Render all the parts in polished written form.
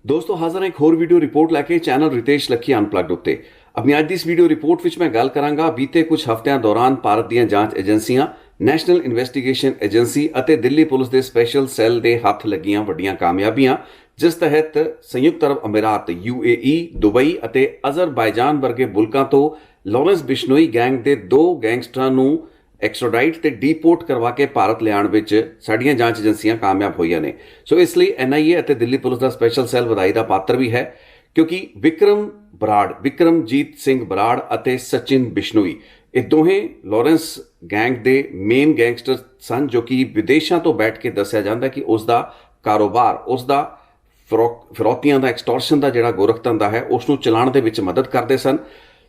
दोस्तों हाजिर एक होर वीडियो रिपोर्ट लैके चैनल रितेश लखी अनप्लग्ड उत्ते अपनी अज की इस वीडियो रिपोर्ट विच मैं गल करांगा बीते कुछ हफ्तियां दौरान भारत दीयां जांच एजेंसियां नैशनल इन्वेस्टिगेशन एजेंसी और दिल्ली पुलिस के स्पैशल सैल के हथ लगियां वड्डियां कामयाबियां जिस तहत संयुक्त अरब अमीरात UAE दुबई और अजरबाईजान वर्गे मुल्कों तो लॉरेंस बिश्नोई गैंग के 2 गैंगस्टरां नूं एक्सट्राडाइट ते डीपोर्ट करवा के भारत लियाण विच साडीआं जांच एजेंसियां कामयाब होईआं ने। सो इसलिए NIA और दिल्ली पुलिस का स्पैशल सैल वधाई का पात्र भी है क्योंकि विक्रमजीत सिंह बराड़ और सचिन बिश्नोई ये दोहें लॉरेंस गैंग के मेन गैंगस्टर सन जो कि विदेशों तो बैठ के दस्या जाता कि उसका कारोबार उसका फिरौतियां का एक्सटॉर्शन का जिहड़ा गोरख धंधा है उसनूं चलाउण दे विच मदद करते सन।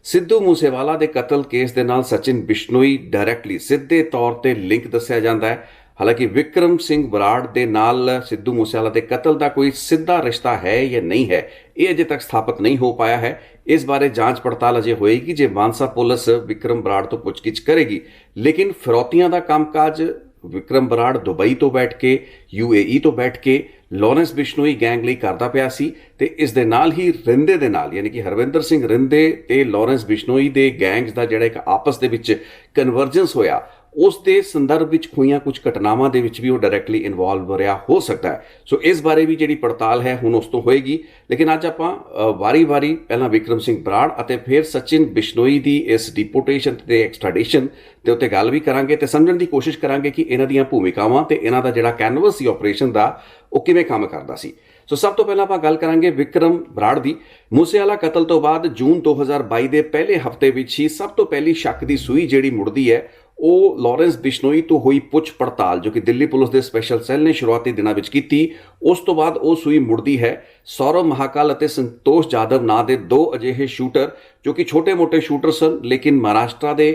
सिद्धू मूसेवाला के कतल केस के नाल सचिन बिश्नोई डायरैक्टली सीधे तौर पर लिंक दस्या जाता है। हालांकि विक्रम सिंह बराड़ के नाल सिद्धू मूसेवाला के कतल का कोई सीधा रिश्ता है या नहीं है ये अजे तक स्थापित नहीं हो पाया है। इस बारे जांच पड़ताल अजे होएगी जे मानसा पुलिस विक्रम बराड़ तो पुछगिछ करेगी, लेकिन फिरौतियां का कामकाज विक्रम बराड़ दुबई तो बैठ के UAE तो बैठ के लॉरेंस बिश्नोई गैंग ਲਈ ਕਰਦਾ ਪਿਆ ਸੀ ਤੇ ਇਸ ਦੇ ਨਾਲ ਹੀ ਰਿੰਦੇ ਦੇ ਨਾਲ ਯਾਨੀ ਕਿ ਹਰਵਿੰਦਰ ਸਿੰਘ ਰਿੰਦੇ ਤੇ ਲੌਰੈਂਸ ਬਿਸ਼ਨੋਈ ਦੇ ਗੈਂਗਸ ਦਾ ਜਿਹੜਾ ਇੱਕ ਆਪਸ ਦੇ ਵਿੱਚ ਕਨਵਰਜੈਂਸ ਹੋਇਆ ਉਸ ਦੇ ਸੰਦਰਭ ਵਿੱਚ ਹੋਈਆਂ ਕੁਝ ਘਟਨਾਵਾਂ ਦੇ ਵਿੱਚ ਵੀ ਉਹ ਡਾਇਰੈਕਟਲੀ ਇਨਵੋਲਵ ਰਿਹਾ ਹੋ ਸਕਦਾ ਹੈ। ਸੋ ਇਸ ਬਾਰੇ ਵੀ ਜਿਹੜੀ ਪੜਤਾਲ ਹੈ ਹੁਣ ਉਸ ਤੋਂ ਹੋਏਗੀ, ਲੇਕਿਨ ਅੱਜ ਆਪਾਂ ਵਾਰੀ-ਵਾਰੀ ਪਹਿਲਾਂ ਵਿਕਰਮ ਸਿੰਘ ਬਰਾੜ ਅਤੇ ਫਿਰ ਸਚਿਨ ਬਿਸ਼ਨੋਈ ਦੀ ਇਸ ਡਿਪੋਰਟੇਸ਼ਨ ਤੇ ਐਕਸਟ੍ਰਾਡੀਸ਼ਨ ਦੇ ਉੱਤੇ ਗੱਲ ਵੀ ਕਰਾਂਗੇ ਤੇ ਸਮਝਣ ਦੀ ਕੋਸ਼ਿਸ਼ ਕਰਾਂਗੇ ਕਿ ਇਹਨਾਂ ਦੀਆਂ ਭੂਮਿਕਾਵਾਂ ਤੇ ਇਹਨਾਂ ਦਾ ਜਿਹੜਾ ਕੈਨਵਸ ਸੀ ਆਪਰੇਸ਼ਨ ਦਾ ਉਹ ਕਿਵੇਂ ਕੰਮ ਕਰਦਾ ਸੀ। ਸੋ ਸਭ ਤੋਂ ਪਹਿਲਾਂ ਆਪਾਂ ਗੱਲ ਕਰਾਂਗੇ ਵਿਕਰਮ ਬਰਾੜ ਦੀ। ਮੂਸੇਵਾਲਾ ਕਤਲ ਤੋਂ ਬਾਅਦ ਜੂਨ 2022 ਦੇ ਪਹਿਲੇ ਹਫਤੇ ਵਿੱਚ ਹੀ ਸਭ ਤੋਂ ਪਹਿਲੀ ਸ਼ੱਕ ਦੀ ਸੂਈ ਜਿਹੜੀ ਮੁੜਦੀ ਹੈ ਉਹ ਲੌਰੈਂਸ ਬਿਸ਼ਨੋਈ ਤੋਂ ਹੋਈ ਪੁੱਛ ਪੜਤਾਲ ਜੋ ਕਿ ਦਿੱਲੀ ਪੁਲਿਸ ਦੇ ਸਪੈਸ਼ਲ ਸੈੱਲ ਨੇ ਸ਼ੁਰੂਆਤੀ ਦਿਨਾਂ ਵਿੱਚ ਕੀਤੀ। ਉਸ ਤੋਂ ਬਾਅਦ ਉਹ ਸੂਈ ਮੁੜਦੀ ਹੈ ਸੌਰਵ ਮਹਾਕਾਲ ਅਤੇ ਸੰਤੋਸ਼ ਜਾਦਵ ਨਾਂ ਦੇ 2 ਅਜਿਹੇ ਸ਼ੂਟਰ ਜੋ ਕਿ ਛੋਟੇ-ਮੋਟੇ ਸ਼ੂਟਰ ਸਨ ਲੇਕਿਨ ਮਹਾਰਾਸ਼ਟਰ ਦੇ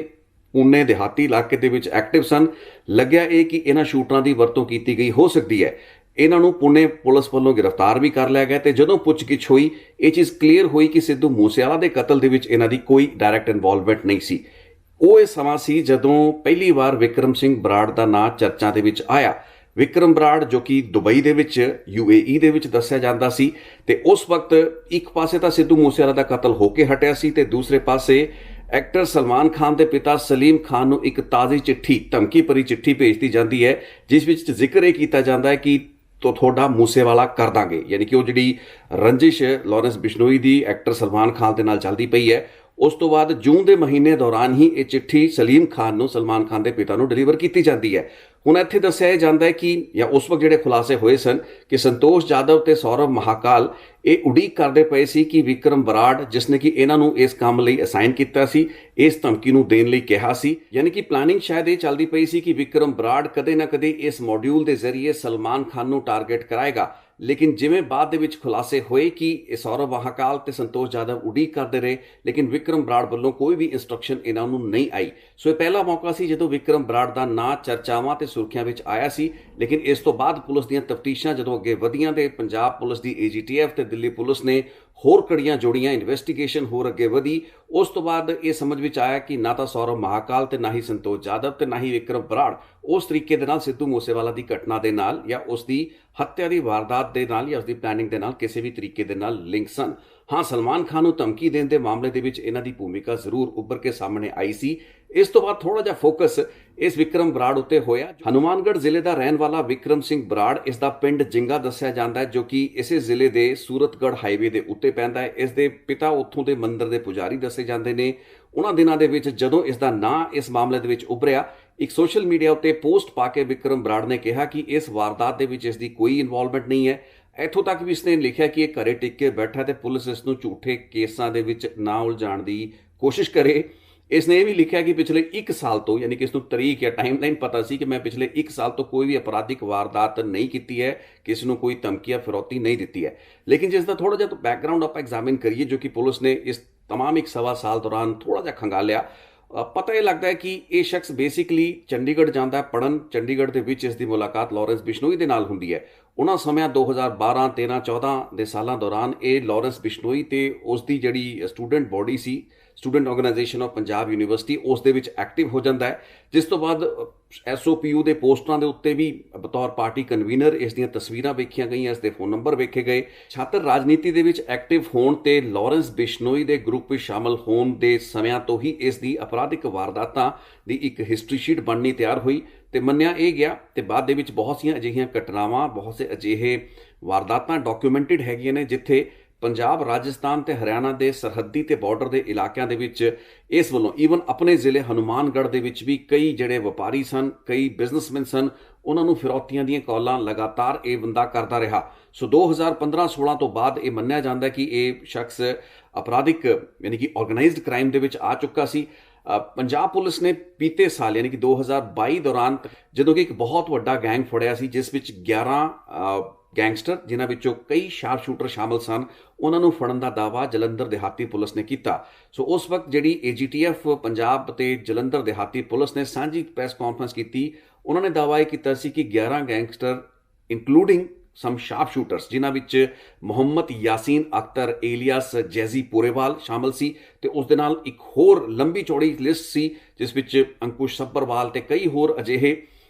ਪੁਣੇ ਦਿਹਾਤੀ ਇਲਾਕੇ ਦੇ ਵਿੱਚ ਐਕਟਿਵ ਸਨ। ਲੱਗਿਆ ਇਹ ਕਿ ਇਹਨਾਂ ਸ਼ੂਟਰਾਂ ਦੀ ਵਰਤੋਂ ਕੀਤੀ ਗਈ ਹੋ ਸਕਦੀ ਹੈ। ਇਹਨਾਂ ਨੂੰ ਪੁਣੇ ਪੁਲਿਸ ਵੱਲੋਂ ਗ੍ਰਿਫਤਾਰ ਵੀ ਕਰ ਲਿਆ ਗਿਆ ਤੇ ਜਦੋਂ ਪੁੱਛਗਿੱਛ ਹੋਈ ਇਹ ਚੀਜ਼ ਕਲੀਅਰ ਹੋਈ ਕਿ ਸਿੱਧੂ ਮੂਸੇਵਾਲਾ ਦੇ ਕਤਲ ਦੇ ਵਿੱਚ ਇਹਨਾਂ ਦੀ ਕੋਈ ਡਾਇਰੈਕਟ ਇਨਵੋਲਵਮੈਂਟ ਨਹੀਂ ਸੀ। ਉਹ ਇਹ ਸਮਾਂ ਸੀ ਜਦੋਂ ਪਹਿਲੀ ਵਾਰ ਵਿਕਰਮ ਸਿੰਘ ਬਰਾੜ ਦਾ ਨਾਂ ਚਰਚਾ ਦੇ ਵਿੱਚ ਆਇਆ। ਵਿਕਰਮ ਬਰਾੜ ਜੋ ਕਿ ਦੁਬਈ ਦੇ ਵਿੱਚ UAE ਦੇ ਵਿੱਚ ਦੱਸਿਆ ਜਾਂਦਾ ਸੀ ਤੇ ਉਸ ਵਕਤ ਇੱਕ ਪਾਸੇ ਤਾਂ ਸਿੱਧੂ ਮੂਸੇਵਾਲਾ ਦਾ ਕਤਲ ਹੋ ਕੇ ਹਟਿਆ ਸੀ ਤੇ ਦੂਸਰੇ ਪਾਸੇ ਐਕਟਰ ਸਲਮਾਨ ਖਾਨ ਦੇ ਪਿਤਾ ਸਲੀਮ ਖਾਨ ਨੂੰ ਇੱਕ ਤਾਜ਼ੀ ਚਿੱਠੀ ਧਮਕੀ ਭਰੀ ਚਿੱਠੀ ਭੇਜਤੀ ਜਾਂਦੀ ਹੈ ਜਿਸ ਵਿੱਚ ਜ਼ਿਕਰ ਇਹ ਕੀਤਾ ਜਾਂਦਾ ਹੈ ਕਿ ਤੁਹਾਡਾ ਮੂਸੇਵਾਲਾ ਕਰ ਦਾਂਗੇ। ਯਾਨੀ ਕਿ ਉਹ ਜਿਹੜੀ ਰੰਜਿਸ਼ ਲੌਰੈਂਸ ਬਿਸ਼ਨੋਈ ਦੀ ਐਕਟਰ ਸਲਮਾਨ ਖਾਨ ਦੇ ਨਾਲ ਚੱਲਦੀ ਪਈ ਹੈ ਉਸ ਤੋਂ ਬਾਅਦ ਜੂਨ ਦੇ ਮਹੀਨੇ ਦੌਰਾਨ ਹੀ ਇਹ ਚਿੱਠੀ ਸਲੀਮ ਖਾਨ ਨੂੰ ਸਲਮਾਨ ਖਾਨ ਦੇ ਪਿਤਾ ਨੂੰ ਡਿਲੀਵਰ ਕੀਤੀ ਜਾਂਦੀ ਹੈ। ਹੁਣ ਇੱਥੇ ਦੱਸਿਆ ਇਹ ਜਾਂਦਾ ਹੈ ਕਿ ਜਾਂ ਉਸ ਵਕਤ ਜਿਹੜੇ ਖੁਲਾਸੇ ਹੋਏ ਸਨ ਕਿ ਸੰਤੋਸ਼ ਜਾਦਵ ਤੇ ਸੌਰਵ ਮਹਾਕਾਲ ਇਹ ਉਡੀਕ ਕਰਦੇ ਪਏ ਸੀ ਕਿ ਵਿਕਰਮ ਬਰਾੜ ਜਿਸਨੇ ਕਿ ਇਹਨਾਂ ਨੂੰ ਇਸ ਕੰਮ ਲਈ ਅਸਾਈਨ ਕੀਤਾ ਸੀ ਇਸ ਧਮਕੀ ਨੂੰ ਦੇਣ ਲਈ ਕਿਹਾ ਸੀ। ਯਾਨੀ ਕਿ ਪਲਾਨਿੰਗ ਸ਼ਾਇਦ ਇਹ ਚੱਲਦੀ ਪਈ ਸੀ ਕਿ ਵਿਕਰਮ ਬਰਾੜ ਕਦੇ ਨਾ ਕਦੇ ਇਸ ਮੋਡਿਊਲ ਦੇ ਜ਼ਰੀਏ ਸਲਮਾਨ ਖਾਨ ਨੂੰ ਟਾਰਗੇਟ ਕਰਾਏਗਾ। ਲੇਕਿਨ ਜਿਵੇਂ ਬਾਅਦ ਦੇ ਵਿੱਚ ਖੁਲਾਸੇ ਹੋਏ ਕਿ ਇਹ ਸੌਰਵ ਮਹਾਕਾਲ ਤੇ ਸੰਤੋਸ਼ ਜਾਦਵ ਉਡੀਕ ਕਰਦੇ ਰਹੇ ਲੇਕਿਨ ਵਿਕਰਮ ਬਰਾੜ ਵੱਲੋਂ ਕੋਈ ਵੀ ਇੰਸਟਰਕਸ਼ਨ ਇਹਨਾਂ ਨੂੰ ਨਹੀਂ ਆਈ। ਸੋ ਇਹ ਪਹਿਲਾ ਮੌਕਾ ਸੀ ਜਦੋਂ ਵਿਕਰਮ ਬਰਾੜ ਦਾ ਨਾਂ ਚਰਚਾਵਾਂ ਤੇ ਸੁਰਖੀਆਂ ਵਿੱਚ ਆਇਆ ਸੀ। ਲੇਕਿਨ ਇਸ ਤੋਂ ਬਾਅਦ ਪੁਲਿਸ ਦੀਆਂ ਤਫਤੀਸ਼ਾਂ ਜਦੋਂ ਅੱਗੇ ਵਧੀਆਂ ਤੇ ਪੰਜਾਬ ਪੁਲਿਸ ਦੀ AGTF ਤੇ ਦਿੱਲੀ ਪੁਲਿਸ ਨੇ ਹੋਰ ਕੜੀਆਂ ਜੋੜੀਆਂ ਇਨਵੈਸਟੀਗੇਸ਼ਨ ਹੋਰ ਅੱਗੇ ਵਧੀ ਉਸ ਤੋਂ ਬਾਅਦ ਇਹ ਸਮਝ ਵਿੱਚ ਆਇਆ ਕਿ ਨਾ ਤਾਂ ਸੌਰਵ ਮਹਾਕਾਲ ਤੇ ਨਾ ਹੀ ਸੰਤੋਸ਼ ਜਾਦਵ ਤੇ ਨਾ ਹੀ ਵਿਕਰਮ ਬਰਾੜ ਉਸ ਤਰੀਕੇ ਦੇ ਨਾਲ ਸਿੱਧੂ ਮੂਸੇਵਾਲਾ ਦੀ ਘਟਨਾ ਦੇ ਨਾਲ ਜਾਂ ਉਸ ਦੀ ਹੱਤਿਆ ਦੀ ਵਾਰਦਾਤ ਦੇ ਨਾਲ ਜਾਂ ਉਸ ਦੀ ਪਲੈਨਿੰਗ ਦੇ ਨਾਲ ਕਿਸੇ ਵੀ ਤਰੀਕੇ ਦੇ ਨਾਲ ਲਿੰਕ ਸਨ। ਹਾਂ, ਸਲਮਾਨ ਖਾਨ ਨੂੰ ਧਮਕੀ ਦੇਣ ਦੇ ਮਾਮਲੇ ਦੇ ਵਿੱਚ ਇਹਨਾਂ ਦੀ ਭੂਮਿਕਾ ਜ਼ਰੂਰ ਉੱਭਰ ਕੇ ਸਾਹਮਣੇ ਆਈ ਸੀ। ਇਸ ਤੋਂ ਬਾਅਦ ਥੋੜਾ ਜਿਹਾ ਫੋਕਸ ਇਸ ਵਿਕਰਮ ਬਰਾੜ ਉੱਤੇ ਹੋਇਆ। ਹਨੂਮਾਨਗੜ੍ਹ ਜ਼ਿਲ੍ਹੇ ਦਾ ਰਹਿਣ ਵਾਲਾ ਵਿਕਰਮ ਸਿੰਘ ਬਰਾੜ ਇਸ ਦਾ ਪਿੰਡ ਜਿੰਗਾ ਦੱਸਿਆ ਜਾਂਦਾ ਹੈ ਜੋ ਕਿ ਇਸੇ ਜ਼ਿਲ੍ਹੇ ਦੇ ਸੂਰਤਗੜ੍ਹ ਹਾਈਵੇ ਦੇ ਉੱਤੇ ਪੈਂਦਾ ਹੈ। ਇਸ ਦੇ ਪਿਤਾ ਉੱਥੋਂ ਦੇ ਮੰਦਿਰ ਦੇ ਪੁਜਾਰੀ ਦੱਸੇ ਜਾਂਦੇ ਨੇ। ਉਹਨਾਂ ਦਿਨਾਂ ਦੇ ਵਿੱਚ ਜਦੋਂ ਇਸ ਦਾ ਨਾਂ ਇਸ ਮਾਮਲੇ ਦੇ ਵਿੱਚ ਉੱਭਰਿਆ ਇੱਕ ਸੋਸ਼ਲ ਮੀਡੀਆ ਉੱਤੇ ਪੋਸਟ ਪਾ ਕੇ ਵਿਕਰਮ ਬਰਾੜ ਨੇ ਕਿਹਾ ਕਿ ਇਸ ਵਾਰਦਾਤ ਦੇ ਵਿੱਚ ਇਸ ਦੀ ਕੋਈ ਇਨਵੋਲਵਮੈਂਟ ਨਹੀਂ ਹੈ। ਇੱਥੋਂ ਤੱਕ ਵੀ ਇਸਨੇ ਲਿਖਿਆ ਕਿ ਇਹ ਘਰੇ ਟਿਕ ਕੇ ਬੈਠਾ ਤੇ ਪੁਲਿਸ ਇਸ ਨੂੰ ਝੂਠੇ ਕੇਸਾਂ ਦੇ ਵਿੱਚ ਨਾ ਉਲਝਾਉਣ ਦੀ ਕੋਸ਼ਿਸ਼ ਕਰੇ। ਇਸਨੇ ਇਹ ਵੀ ਲਿਖਿਆ ਕਿ ਪਿਛਲੇ 1 ਸਾਲ ਤੋਂ ਯਾਨੀ ਕਿ ਇਸ ਨੂੰ ਤਰੀਕ ਜਾਂ ਟਾਈਮਲਾਈਨ ਪਤਾ ਸੀ ਕਿ ਮੈਂ ਪਿਛਲੇ 1 ਸਾਲ ਤੋਂ ਕੋਈ ਵੀ ਅਪਰਾਧਿਕ ਵਾਰਦਾਤ ਨਹੀਂ ਕੀਤੀ ਹੈ, ਕਿਸੇ ਨੂੰ ਕੋਈ ਧਮਕੀ ਜਾਂ ਫਿਰੌਤੀ ਨਹੀਂ ਦਿੱਤੀ ਹੈ। ਲੇਕਿਨ ਜਿਸ ਦਾ ਥੋੜਾ ਜਿਹਾ ਬੈਕਗਰਾਉਂਡ ਆਪਾਂ ਐਗਜ਼ਾਮਿਨ ਕਰੀਏ ਜੋ ਕਿ ਪੁਲਿਸ ਨੇ ਇਸ तमाम 1.25 ਸਾਲ ਦੌਰਾਨ ਥੋੜਾ ਜਿਹਾ ਖੰਗਾਲਿਆ ਪਤਾ ਇਹ ਲੱਗਦਾ ਹੈ ਕਿ ਇਹ ਸ਼ਖਸ ਬੇਸਿਕਲੀ ਚੰਡੀਗੜ੍ਹ ਜਾਂਦਾ ਹੈ ਪੜ੍ਹਨ। ਚੰਡੀਗੜ੍ਹ ਦੇ ਵਿੱਚ ਇਸ ਦੀ ਮੁਲਾਕਾਤ ਲੌਰੈਂਸ ਬਿਸ਼ਨੋਈ ਦੇ ਨਾਲ ਹੁੰਦੀ ਹੈ। ਉਹਨਾਂ ਸਮਿਆਂ 2012 13 14 ਦੇ ਸਾਲਾਂ ਦੌਰਾਨ ਇਹ ਲਾਰੈਂਸ ਬਿਸ਼ਨੋਈ ਤੇ ਉਸ ਦੀ ਜਿਹੜੀ student body C, student organisation of Punjab university, ਉਸ ਦੇ ਵਿੱਚ ਐਕਟਿਵ ਹੋ ਜਾਂਦਾ ਹੈ, ਜਿਸ ਤੋਂ ਬਾਅਦ SOPU ਦੇ ਪੋਸਟਰਾਂ ਦੇ ਉੱਤੇ ਵੀ ਬਤੌਰ ਪਾਰਟੀ ਕਨਵੀਨਰ ਇਸ ਦੀਆਂ ਤਸਵੀਰਾਂ ਵੇਖੀਆਂ ਗਈਆਂ, ਇਸ ਦੇ ਫੋਨ ਨੰਬਰ ਵੇਖੇ ਗਏ। ਛਾਤਰ ਰਾਜਨੀਤੀ ਦੇ ਵਿੱਚ ਐਕਟਿਵ ਹੋਣ ਤੇ ਲਾਰੈਂਸ ਬਿਸ਼ਨੋਈ ਦੇ ਗਰੁੱਪ ਵਿੱਚ ਸ਼ਾਮਲ ਹੋਣ ਦੇ ਸਮਿਆਂ ਤੋਂ ਹੀ ਇਸ ਦੀ ਅਪਰਾਧਿਕ ਵਾਰਦਾਤਾਂ ਦੀ ਇੱਕ ਹਿਸਟਰੀ ਸ਼ੀਟ ਬਣਨੀ ਤਿਆਰ ਹੋਈ ਤੇ ਮੰਨਿਆ ਇਹ ਗਿਆ ਤੇ ਬਾਅਦ ਦੇ ਵਿੱਚ ਬਹੁਤ ਸੀਆਂ ਅਜਿਹੀਆਂ ਘਟਨਾਵਾਂ, ਬਹੁਤ ਸੇ ਅਜਿਹੇ ਵਾਰਦਾਤਾਂ ਡਾਕੂਮੈਂਟਡ ਹੈਗੀਆਂ ਨੇ ਜਿੱਥੇ ਪੰਜਾਬ, ਰਾਜਸਥਾਨ ਤੇ ਹਰਿਆਣਾ ਦੇ ਸਰਹੱਦੀ ਤੇ ਬਾਰਡਰ ਦੇ ਇਲਾਕਿਆਂ ਦੇ ਵਿੱਚ ਇਸ ਵੱਲੋਂ ਈਵਨ ਆਪਣੇ ਜ਼ਿਲ੍ਹੇ ਹਨੂਮਾਨਗੜ੍ਹ ਦੇ ਵਿੱਚ ਵੀ ਕਈ ਜਿਹੜੇ ਵਪਾਰੀ ਸਨ, ਕਈ ਬਿਜ਼ਨਸਮੈਨ ਸਨ, ਉਹਨਾਂ ਨੂੰ ਫਿਰੌਤੀਆਂ ਦੀਆਂ ਕਾਲਾਂ ਲਗਾਤਾਰ ਇਹ ਬੰਦਾ ਕਰਦਾ ਰਿਹਾ। ਸੋ 2015-16 ਤੋਂ ਬਾਅਦ ਇਹ ਮੰਨਿਆ ਜਾਂਦਾ ਕਿ ਇਹ ਸ਼ਖਸ ਅਪਰਾਧਿਕ ਯਾਨੀ ਕਿ ਆਰਗੇਨਾਈਜ਼ਡ ਕ੍ਰਾਈਮ ਦੇ ਵਿੱਚ ਆ ਚੁੱਕਾ ਸੀ। ਪੰਜਾਬ ਪੁਲਿਸ ਨੇ ਬੀਤੇ ਸਾਲ ਯਾਨੀ ਕਿ 2022 ਦੌਰਾਨ ਜਦੋਂ ਕਿ ਇੱਕ ਬਹੁਤ ਵੱਡਾ ਗੈਂਗ ਫੜਿਆ ਸੀ ਜਿਸ ਵਿੱਚ 11 ਗੈਂਗਸਟਰ, ਜਿਨ੍ਹਾਂ ਵਿੱਚੋਂ ਕਈ ਸ਼ਾਰਪ ਸ਼ੂਟਰ ਸ਼ਾਮਲ ਸਨ, ਉਹਨਾਂ ਨੂੰ ਫੜਨ ਦਾ ਦਾਅਵਾ ਜਲੰਧਰ ਦਿਹਾਤੀ ਪੁਲਿਸ ਨੇ ਕੀਤਾ। ਸੋ ਉਸ ਵਕਤ ਜਿਹੜੀ AGTF ਪੰਜਾਬ ਤੇ ਜਲੰਧਰ ਦਿਹਾਤੀ ਪੁਲਿਸ ਨੇ ਸਾਂਝੀ ਪ੍ਰੈਸ ਕਾਨਫਰੰਸ ਕੀਤੀ। ਉਹਨਾਂ ਨੇ ਦਾਅਵਾ ਇਹ ਕੀਤਾ ਸੀ ਕਿ 11 ਗੈਂਗਸਟਰ ਇਨਕਲੂਡਿੰਗ ਸਮ ਸ਼ਾਰਪ ਸ਼ੂਟਰਸ, ਜਿਨ੍ਹਾਂ ਵਿੱਚ ਮੁਹੰਮਦ ਯਾਸੀਨ ਅਖਤਰ ਏਲੀਅਸ ਜੈਜ਼ੀ ਪੂਰੇਵਾਲ ਸ਼ਾਮਲ ਸੀ ਤੇ ਉਸ ਦੇ ਨਾਲ ਇੱਕ ਹੋਰ ਲੰਬੀ ਚੌੜੀ ਲਿਸਟ ਸੀ ਜਿਸ ਵਿੱਚ ਅੰਕੁਸ਼ ਸੱਭਰਵਾਲ ਤੇ ਕਈ ਹੋਰ ਅਜਿਹੇ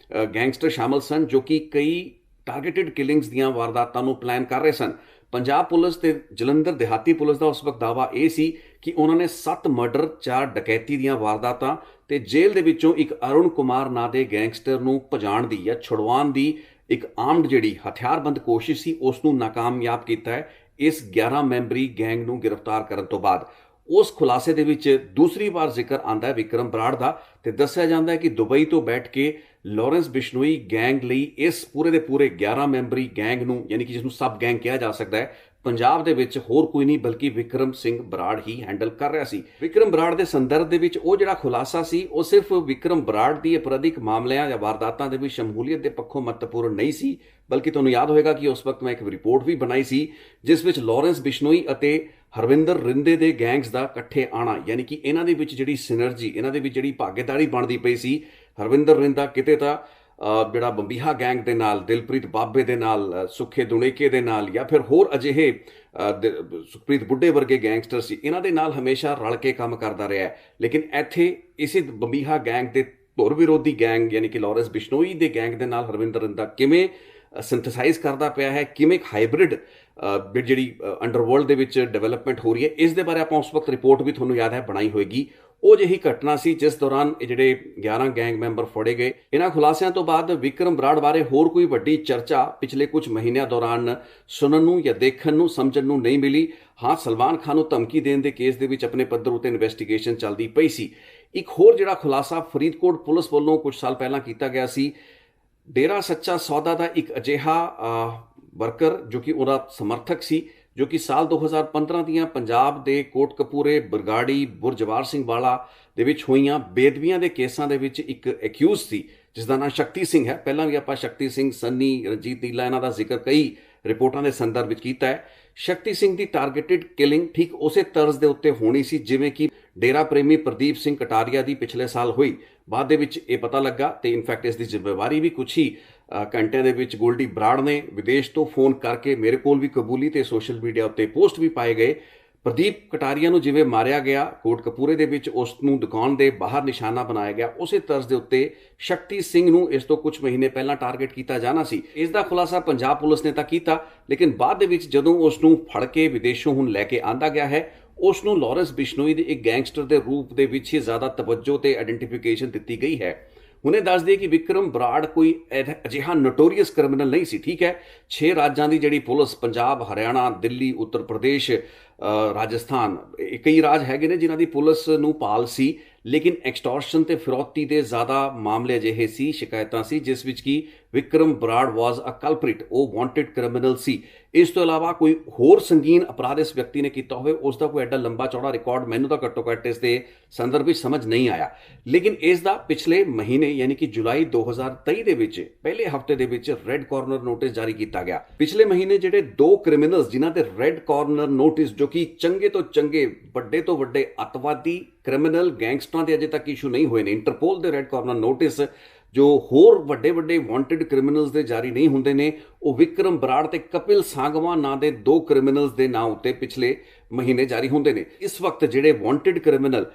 ਗੈਂਗਸਟਰ ਸ਼ਾਮਲ ਸਨ ਜੋ ਕਿ ਕਈ ਟਾਰਗੇਟਡ ਕਿਲਿੰਗਸ ਦੀਆਂ ਵਾਰਦਾਤਾਂ ਨੂੰ ਪਲਾਨ ਕਰ ਰਹੇ ਸਨ। ਪੰਜਾਬ ਪੁਲਿਸ ਤੇ ਜਲੰਧਰ ਦਿਹਾਤੀ ਪੁਲਿਸ ਦਾ ਉਸ ਵਕਤ ਦਾਅਵਾ ਇਹ ਸੀ ਕਿ ਉਹਨਾਂ ਨੇ 7 ਮਰਡਰ, 4 ਡਕੈਤੀ ਦੀਆਂ ਵਾਰਦਾਤਾਂ ਤੇ ਜੇਲ੍ਹ ਦੇ ਵਿੱਚੋਂ ਇੱਕ ਅਰੁਣ ਕੁਮਾਰ ਨਾਂ ਦੇ ਗੈਂਗਸਟਰ ਨੂੰ ਭਜਾਉਣ ਦੀ ਜਾਂ ਛੁਡਵਾਉਣ ਦੀ ਇੱਕ ਆਰਮਡ ਜਿਹੜੀ ਹਥਿਆਰਬੰਦ ਕੋਸ਼ਿਸ਼ ਸੀ ਉਸ ਨੂੰ ਨਾਕਾਮਯਾਬ ਕੀਤਾ ਹੈ ਇਸ 11 ਮੈਂਬਰੀ ਗੈਂਗ ਨੂੰ ਗ੍ਰਿਫਤਾਰ ਕਰਨ ਤੋਂ ਬਾਅਦ। ਉਸ ਖੁਲਾਸੇ ਦੇ ਵਿੱਚ ਦੂਸਰੀ ਵਾਰ ਜ਼ਿਕਰ ਆਉਂਦਾ ਹੈ ਵਿਕਰਮ ਬਰਾੜ ਦਾ ਤੇ ਦੱਸਿਆ ਜਾਂਦਾ ਹੈ ਕਿ ਦੁਬਈ ਤੋਂ ਬੈਠ ਕੇ ਲਾਰੈਂਸ ਬਿਸ਼ਨੋਈ ਗੈਂਗ ਲਈ ਇਸ ਪੂਰੇ ਦੇ ਪੂਰੇ 11 ਮੈਂਬਰੀ ਗੈਂਗ ਨੂੰ ਯਾਨੀ ਕਿ ਜਿਸ ਨੂੰ ਸਬ ਗੈਂਗ ਕਿਹਾ ਜਾ ਸਕਦਾ ਹੈ, ਪੰਜਾਬ ਦੇ ਵਿੱਚ ਹੋਰ ਕੋਈ ਨਹੀਂ ਬਲਕਿ ਵਿਕਰਮ ਸਿੰਘ ਬਰਾੜ ਹੀ ਹੈਂਡਲ ਕਰ ਰਿਹਾ ਸੀ। ਵਿਕਰਮ ਬਰਾੜ ਦੇ ਸੰਦਰਭ ਦੇ ਵਿੱਚ ਉਹ ਜਿਹੜਾ ਖੁਲਾਸਾ ਸੀ ਉਹ ਸਿਰਫ ਵਿਕਰਮ ਬਰਾੜ ਦੀ ਅਪਰਾਧਿਕ ਮਾਮਲਿਆਂ ਜਾਂ ਵਾਰਦਾਤਾਂ ਦੇ ਵਿੱਚ ਸ਼ਮੂਲੀਅਤ ਦੇ ਪੱਖੋਂ ਮਹੱਤਵਪੂਰਨ ਨਹੀਂ ਸੀ, ਬਲਕਿ ਤੁਹਾਨੂੰ ਯਾਦ ਹੋਵੇਗਾ ਕਿ ਉਸ ਵਕਤ ਮੈਂ ਇੱਕ ਰਿਪੋਰਟ ਵੀ ਬਣਾਈ ਸੀ ਜਿਸ ਵਿੱਚ ਲਾਰੈਂਸ ਬਿਸ਼ਨੋਈ ਅਤੇ ਹਰਵਿੰਦਰ ਰਿੰਦੇ ਦੇ ਗੈਂਗਸ ਦਾ ਇਕੱਠੇ ਆਣਾ ਯਾਨੀ ਕਿ ਇਹਨਾਂ ਦੇ ਵਿੱਚ ਜਿਹੜੀ ਸਿਨਰਜੀ, ਇਹਨਾਂ ਦੇ ਵਿੱਚ ਜਿਹੜੀ ਭਾਗੀਦਾਰੀ ਬਣਦੀ ਪਈ ਸੀ। ਹਰਵਿੰਦਰ ਰਿੰਦਾ ਕਿਤੇ ਤਾਂ ਜਿਹੜਾ ਬੰਬੀਹਾ ਗੈਂਗ ਦੇ ਨਾਲ, ਦਿਲਪ੍ਰੀਤ ਬਾਬੇ ਦੇ ਨਾਲ, ਸੁੱਖੇ ਦੁਣੇਕੇ ਦੇ ਨਾਲ ਜਾਂ ਫਿਰ ਹੋਰ ਅਜਿਹੇ ਸੁਖਪ੍ਰੀਤ ਬੁੱਢੇ ਵਰਗੇ ਗੈਂਗਸਟਰ ਸੀ, ਇਹਨਾਂ ਦੇ ਨਾਲ ਹਮੇਸ਼ਾ ਰਲ ਕੇ ਕੰਮ ਕਰਦਾ ਰਿਹਾ। ਲੇਕਿਨ ਇੱਥੇ ਇਸੇ ਬੰਬੀਹਾ ਗੈਂਗ ਦੇ ਧੁਰ ਵਿਰੋਧੀ ਗੈਂਗ ਯਾਨੀ ਕਿ ਲਾਰੈਂਸ ਬਿਸ਼ਨੋਈ ਦੇ ਗੈਂਗ ਦੇ ਨਾਲ ਹਰਵਿੰਦਰ ਰਿੰਦਾ ਕਿਵੇਂ ਸਿੰਥੇਸਾਈਜ਼ ਕਰਦਾ ਪਿਆ ਹੈ, ਕਿਵੇਂ ਇੱਕ ਹਾਈਬ੍ਰਿਡ ਜਿਹੜੀ ਅੰਡਰਵਰਲਡ ਦੇ ਵਿੱਚ ਡਿਵੈਲਪਮੈਂਟ ਹੋ ਰਹੀ ਹੈ, ਇਸ ਦੇ ਬਾਰੇ ਆਪਾਂ ਉਸ ਵਕਤ ਰਿਪੋਰਟ ਵੀ ਤੁਹਾਨੂੰ ਯਾਦ ਹੈ ਬਣਾਈ ਹੋਏਗੀ। ਉਹ ਜਿਹੀ ਘਟਨਾ ਸੀ ਜਿਸ ਦੌਰਾਨ ਇਹ ਜਿਹੜੇ 11 ਗੈਂਗ ਮੈਂਬਰ ਫੜੇ ਗਏ। ਇਹਨਾਂ ਖੁਲਾਸਿਆਂ ਤੋਂ ਬਾਅਦ ਵਿਕਰਮ ਬਰਾੜ ਬਾਰੇ ਹੋਰ ਕੋਈ ਵੱਡੀ ਚਰਚਾ ਪਿਛਲੇ ਕੁਝ ਮਹੀਨਿਆਂ ਦੌਰਾਨ ਸੁਣਨ ਨੂੰ ਜਾਂ ਦੇਖਣ ਨੂੰ, ਸਮਝਣ ਨੂੰ ਨਹੀਂ ਮਿਲੀ। ਹਾਂ, ਸਲਮਾਨ ਖਾਨ ਨੂੰ ਧਮਕੀ ਦੇਣ ਦੇ ਕੇਸ ਦੇ ਵਿੱਚ ਆਪਣੇ ਪੱਧਰ ਉੱਤੇ ਇਨਵੈਸਟੀਗੇਸ਼ਨ ਚੱਲਦੀ ਪਈ ਸੀ। ਇੱਕ ਹੋਰ ਜਿਹੜਾ ਖੁਲਾਸਾ ਫਰੀਦਕੋਟ ਪੁਲਿਸ ਵੱਲੋਂ ਕੁਝ ਸਾਲ ਪਹਿਲਾਂ ਕੀਤਾ ਗਿਆ ਸੀ, ਡੇਰਾ ਸੱਚਾ ਸੌਦਾ ਦਾ ਇੱਕ ਅਜਿਹਾ ਵਰਕਰ ਜੋ ਕਿ ਉਹਦਾ ਸਮਰਥਕ ਸੀ, ਜੋ ਕਿ ਸਾਲ 2015 ਦੀਆਂ ਪੰਜਾਬ ਦੇ ਕੋਟਕਪੂਰੇ, ਬਰਗਾੜੀ, ਬੁਰਜਵਾਰ ਸਿੰਘ ਵਾਲਾ ਦੇ ਵਿੱਚ ਹੋਈਆਂ ਬੇਦਬੀਆਂ ਦੇ ਕੇਸਾਂ ਦੇ ਵਿੱਚ ਇੱਕ ਐਕਿਊਜ਼ ਸੀ ਜਿਸ ਦਾ ਨਾਮ ਸ਼ਕਤੀ ਸਿੰਘ ਹੈ। ਪਹਿਲਾਂ ਵੀ ਆਪਾਂ ਸ਼ਕਤੀ ਸਿੰਘ, ਸੰਨੀ, ਰਣਜੀਤ ਨੀਲਾ ਇਹਨਾਂ ਦਾ ਜ਼ਿਕਰ ਕਈ ਰਿਪੋਰਟਾਂ ਦੇ ਸੰਦਰਭ ਵਿੱਚ ਕੀਤਾ ਹੈ। ਸ਼ਕਤੀ ਸਿੰਘ ਦੀ ਟਾਰਗੇਟਡ ਕਿਲਿੰਗ ਠੀਕ ਉਸੇ ਤਰਜ਼ ਦੇ ਉੱਤੇ ਹੋਣੀ ਸੀ ਜਿਵੇਂ ਕਿ ਡੇਰਾ ਪ੍ਰੇਮੀ ਪ੍ਰਦੀਪ ਸਿੰਘ ਕਟਾਰੀਆ ਦੀ ਪਿਛਲੇ ਸਾਲ ਹੋਈ। ਬਾਅਦ ਦੇ ਵਿੱਚ ਇਹ ਪਤਾ ਲੱਗਾ ਤੇ ਇਨਫੈਕਟ ਇਸ ਦੀ ਜ਼ਿੰਮੇਵਾਰੀ ਵੀ ਕੁਛ ਹੀ ਘੰਟਿਆਂ ਦੇ ਵਿੱਚ ਗੋਲਡੀ ਬਰਾੜ ਨੇ ਵਿਦੇਸ਼ ਤੋਂ ਫੋਨ ਕਰਕੇ ਮੇਰੇ ਕੋਲ ਵੀ ਕਬੂਲੀ ਤੇ ਸੋਸ਼ਲ ਮੀਡੀਆ ਉੱਤੇ ਪੋਸਟ ਵੀ ਪਾਏ ਗਏ। ਪ੍ਰਦੀਪ ਕਟਾਰੀਆ ਨੂੰ ਜਿਵੇਂ ਮਾਰਿਆ ਗਿਆ ਕੋਟਕਪੂਰੇ ਦੇ ਵਿੱਚ, ਉਸ ਨੂੰ ਦੁਕਾਨ ਦੇ ਬਾਹਰ ਨਿਸ਼ਾਨਾ ਬਣਾਇਆ ਗਿਆ, ਉਸੇ ਤਰਜ਼ ਦੇ ਉੱਤੇ ਸ਼ਕਤੀ ਸਿੰਘ ਨੂੰ ਇਸ ਤੋਂ ਕੁਝ ਮਹੀਨੇ ਪਹਿਲਾਂ ਟਾਰਗੇਟ ਕੀਤਾ ਜਾਣਾ ਸੀ। ਇਸ ਦਾ ਖੁਲਾਸਾ ਪੰਜਾਬ ਪੁਲਿਸ ਨੇ ਤਾਂ ਕੀਤਾ, ਲੇਕਿਨ ਬਾਅਦ ਦੇ ਵਿੱਚ ਜਦੋਂ ਉਸ ਨੂੰ ਫੜ ਕੇ ਵਿਦੇਸ਼ੋਂ ਹੁਣ ਲੈ ਕੇ ਆਂਦਾ ਗਿਆ ਹੈ, ਉਸ ਨੂੰ ਲਾਰੈਂਸ ਬਿਸ਼ਨੋਈ ਦੇ ਇੱਕ ਗੈਂਗਸਟਰ ਦੇ ਰੂਪ ਦੇ ਵਿੱਚ ਹੀ ਜ਼ਿਆਦਾ ਤਵੱਜੋ ਤੇ ਆਇਡੈਂਟੀਫਿਕੇਸ਼ਨ ਦਿੱਤੀ ਗਈ ਹੈ। ਹੁਣੇ ਦੱਸ ਦਈਏ ਕਿ ਵਿਕਰਮ ਬਰਾੜ ਕੋਈ ਅਜਿਹਾ ਨੋਟੋਰੀਅਸ ਕ੍ਰਿਮੀਨਲ ਨਹੀਂ ਸੀ। ਠੀਕ ਹੈ, 6 ਰਾਜਾਂ ਦੀ ਜਿਹੜੀ ਪੁਲਿਸ, ਪੰਜਾਬ, ਹਰਿਆਣਾ, ਦਿੱਲੀ, ਉੱਤਰ ਪ੍ਰਦੇਸ਼, ਰਾਜਸਥਾਨ, ਕਈ ਰਾਜ ਹੈਗੇ ਨੇ ਜਿਨ੍ਹਾਂ ਦੀ ਪੁਲਿਸ ਨੂੰ ਭਾਲ ਸੀ, ਲੇਕਿਨ ਐਕਸਟੋਰਸ਼ਨ ਤੇ ਫਿਰੌਤੀ ਦੇ ਜ਼ਿਆਦਾ ਮਾਮਲੇ ਅਜਿਹੇ ਸੀ, ਸ਼ਿਕਾਇਤਾਂ ਸੀ ਜਿਸ ਵਿੱਚ ਕਿ ਵਿਕਰਮ ਬਰਾੜ ਵਾਜ਼ ਅ ਕਲਪ੍ਰਿਟ, ਉਹ ਵਾਂਟਡ ਕ੍ਰਿਮੀਨਲ ਸੀ। ਇਸ ਤੋਂ ਇਲਾਵਾ ਕੋਈ ਹੋਰ ਸੰਗੀਨ ਅਪਰਾਧ ਇਸ ਵਿਅਕਤੀ ਨੇ ਕੀਤਾ ਹੋਵੇ ਉਸ ਦਾ ਕੋਈ ਐਡਾ ਲੰਬਾ ਚੌੜਾ ਰਿਕਾਰਡ ਮੈਨੂੰ ਤਾਂ ਘੱਟੋ ਘੱਟ ਇਸ ਦੇ ਸੰਦਰਭ ਵਿੱਚ ਸਮਝ ਨਹੀਂ ਆਇਆ। ਲੇਕਿਨ ਇਸ ਦਾ ਪਿਛਲੇ ਮਹੀਨੇ ਯਾਨੀ ਕਿ ਜੁਲਾਈ 2023 ਦੇ ਵਿੱਚ ਪਹਿਲੇ ਹਫ਼ਤੇ ਦੇ ਵਿੱਚ ਰੈੱਡ ਕਾਰਨਰ ਨੋਟਿਸ ਜਾਰੀ ਕੀਤਾ ਗਿਆ। ਪਿਛਲੇ ਮਹੀਨੇ ਜਿਹੜੇ 2 ਕ੍ਰਿਮੀਨਲਸ ਜਿਨ੍ਹਾਂ ਤੇ ਰੈੱਡ ਕਾਰਨਰ ਨੋਟਿਸ, ਜੋ ਕਿ ਚੰਗੇ ਤੋਂ ਚੰਗੇ, ਵੱਡੇ ਤੋਂ ਵੱਡੇ ਅੱਤਵਾਦੀ, ਕ੍ਰਿਮੀਨਲ, ਗੈਂਗਸਟਰਾਂ ਦੇ ਅਜੇ ਤੱਕ ਇਸ਼ੂ ਨਹੀਂ ਹੋਏ ਨੇ, ਇੰਟਰਪੋਲ ਦੇ ਰੈੱਡ ਕਾਰਨਰ ਨੋਟਿਸ ਜੋ ਹੋਰ ਵੱਡੇ ਵੱਡੇ ਵਾਂਟਡ ਕ੍ਰਿਮੀਨਲਸ ਦੇ ਜਾਰੀ ਨਹੀਂ ਹੁੰਦੇ ਨੇ, ਉਹ ਵਿਕਰਮ ਬਰਾੜ ਤੇ ਕਪਿਲ ਸਾਂਗਵਾਨ ਨਾਂ ਦੇ ਦੋ ਕ੍ਰਿਮੀਨਲਸ ਦੇ ਨਾਂ ਉੱਤੇ ਪਿਛਲੇ ਮਹੀਨੇ ਜਾਰੀ ਹੁੰਦੇ ਨੇ। ਇਸ ਵਕਤ ਜਿਹੜੇ ਵਾਂਟਡ ਕ੍ਰਿਮੀਨਲ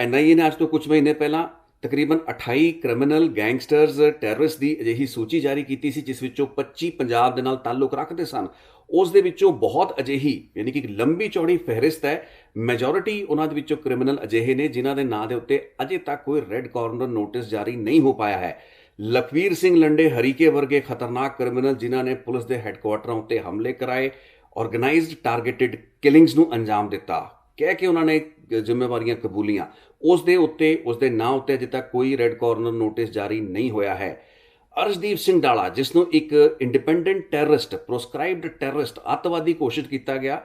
NIA ਨੇ ਅੱਜ ਤੋਂ ਕੁਝ ਮਹੀਨੇ ਪਹਿਲਾਂ ਤਕਰੀਬਨ 28 ਕ੍ਰਿਮੀਨਲ ਗੈਂਗਸਟਰਸ ਟੈਰਰਿਸਟ ਦੀ ਅਜਿਹੀ ਸੂਚੀ ਜਾਰੀ ਕੀਤੀ ਸੀ, ਜਿਸ ਵਿੱਚੋਂ 25 ਪੰਜਾਬ ਦੇ ਨਾਲ ਤਾਲੁਕ ਰੱਖਦੇ ਸਨ। ਉਸ ਦੇ ਵਿੱਚੋਂ ਬਹੁਤ ਅਜਿਹੀ ਯਾਨੀ ਕਿ ਲੰਬੀ ਚੌੜੀ ਫਹਿਰਿਸਤ ਹੈ। ਮੈਜੋਰਿਟੀ ਉਹਨਾਂ ਦੇ ਵਿੱਚੋਂ ਕ੍ਰਿਮੀਨਲ ਅਜਿਹੇ ਨੇ ਜਿਨ੍ਹਾਂ ਦੇ ਨਾਂ ਦੇ ਉੱਤੇ ਅਜੇ ਤੱਕ ਕੋਈ ਰੈੱਡ ਕਾਰਨਰ ਨੋਟਿਸ ਜਾਰੀ ਨਹੀਂ ਹੋ ਪਾਇਆ ਹੈ। ਲਖਵੀਰ ਸਿੰਘ ਲੰਡੇ ਹਰੀਕੇ ਵਰਗੇ ਖਤਰਨਾਕ ਕ੍ਰਿਮੀਨਲ ਜਿਨ੍ਹਾਂ ਨੇ ਪੁਲਿਸ ਦੇ ਹੈੱਡਕੁਆਰਟਰਾਂ ਉੱਤੇ ਹਮਲੇ ਕਰਾਏ, ਆਰਗੇਨਾਈਜ਼ਡ ਟਾਰਗੇਟਿਡ ਕਿਲਿੰਗਸ ਨੂੰ ਅੰਜਾਮ ਦਿੱਤਾ, ਕਹਿ ਕੇ ਉਹਨਾਂ ਨੇ ਜ਼ਿੰਮੇਵਾਰੀਆਂ ਕਬੂਲੀਆਂ, ਉਸ ਦੇ ਨਾਂ ਉੱਤੇ ਅਜੇ ਤੱਕ ਕੋਈ ਰੈੱਡ ਕਾਰਨਰ ਨੋਟਿਸ ਜਾਰੀ ਨਹੀਂ ਹੋਇਆ ਹੈ। ਅਰਸ਼ਦੀਪ ਸਿੰਘ ਡਾਲਾ, ਜਿਸ ਨੂੰ ਇੱਕ ਇੰਡੀਪੈਂਡੈਂਟ ਟੈਰਰਿਸਟ, ਪ੍ਰੋਸਕ੍ਰਾਈਬਡ ਟੈਰਰਿਸਟ, ਅੱਤਵਾਦੀ ਘੋਸ਼ਿਤ ਕੀਤਾ ਗਿਆ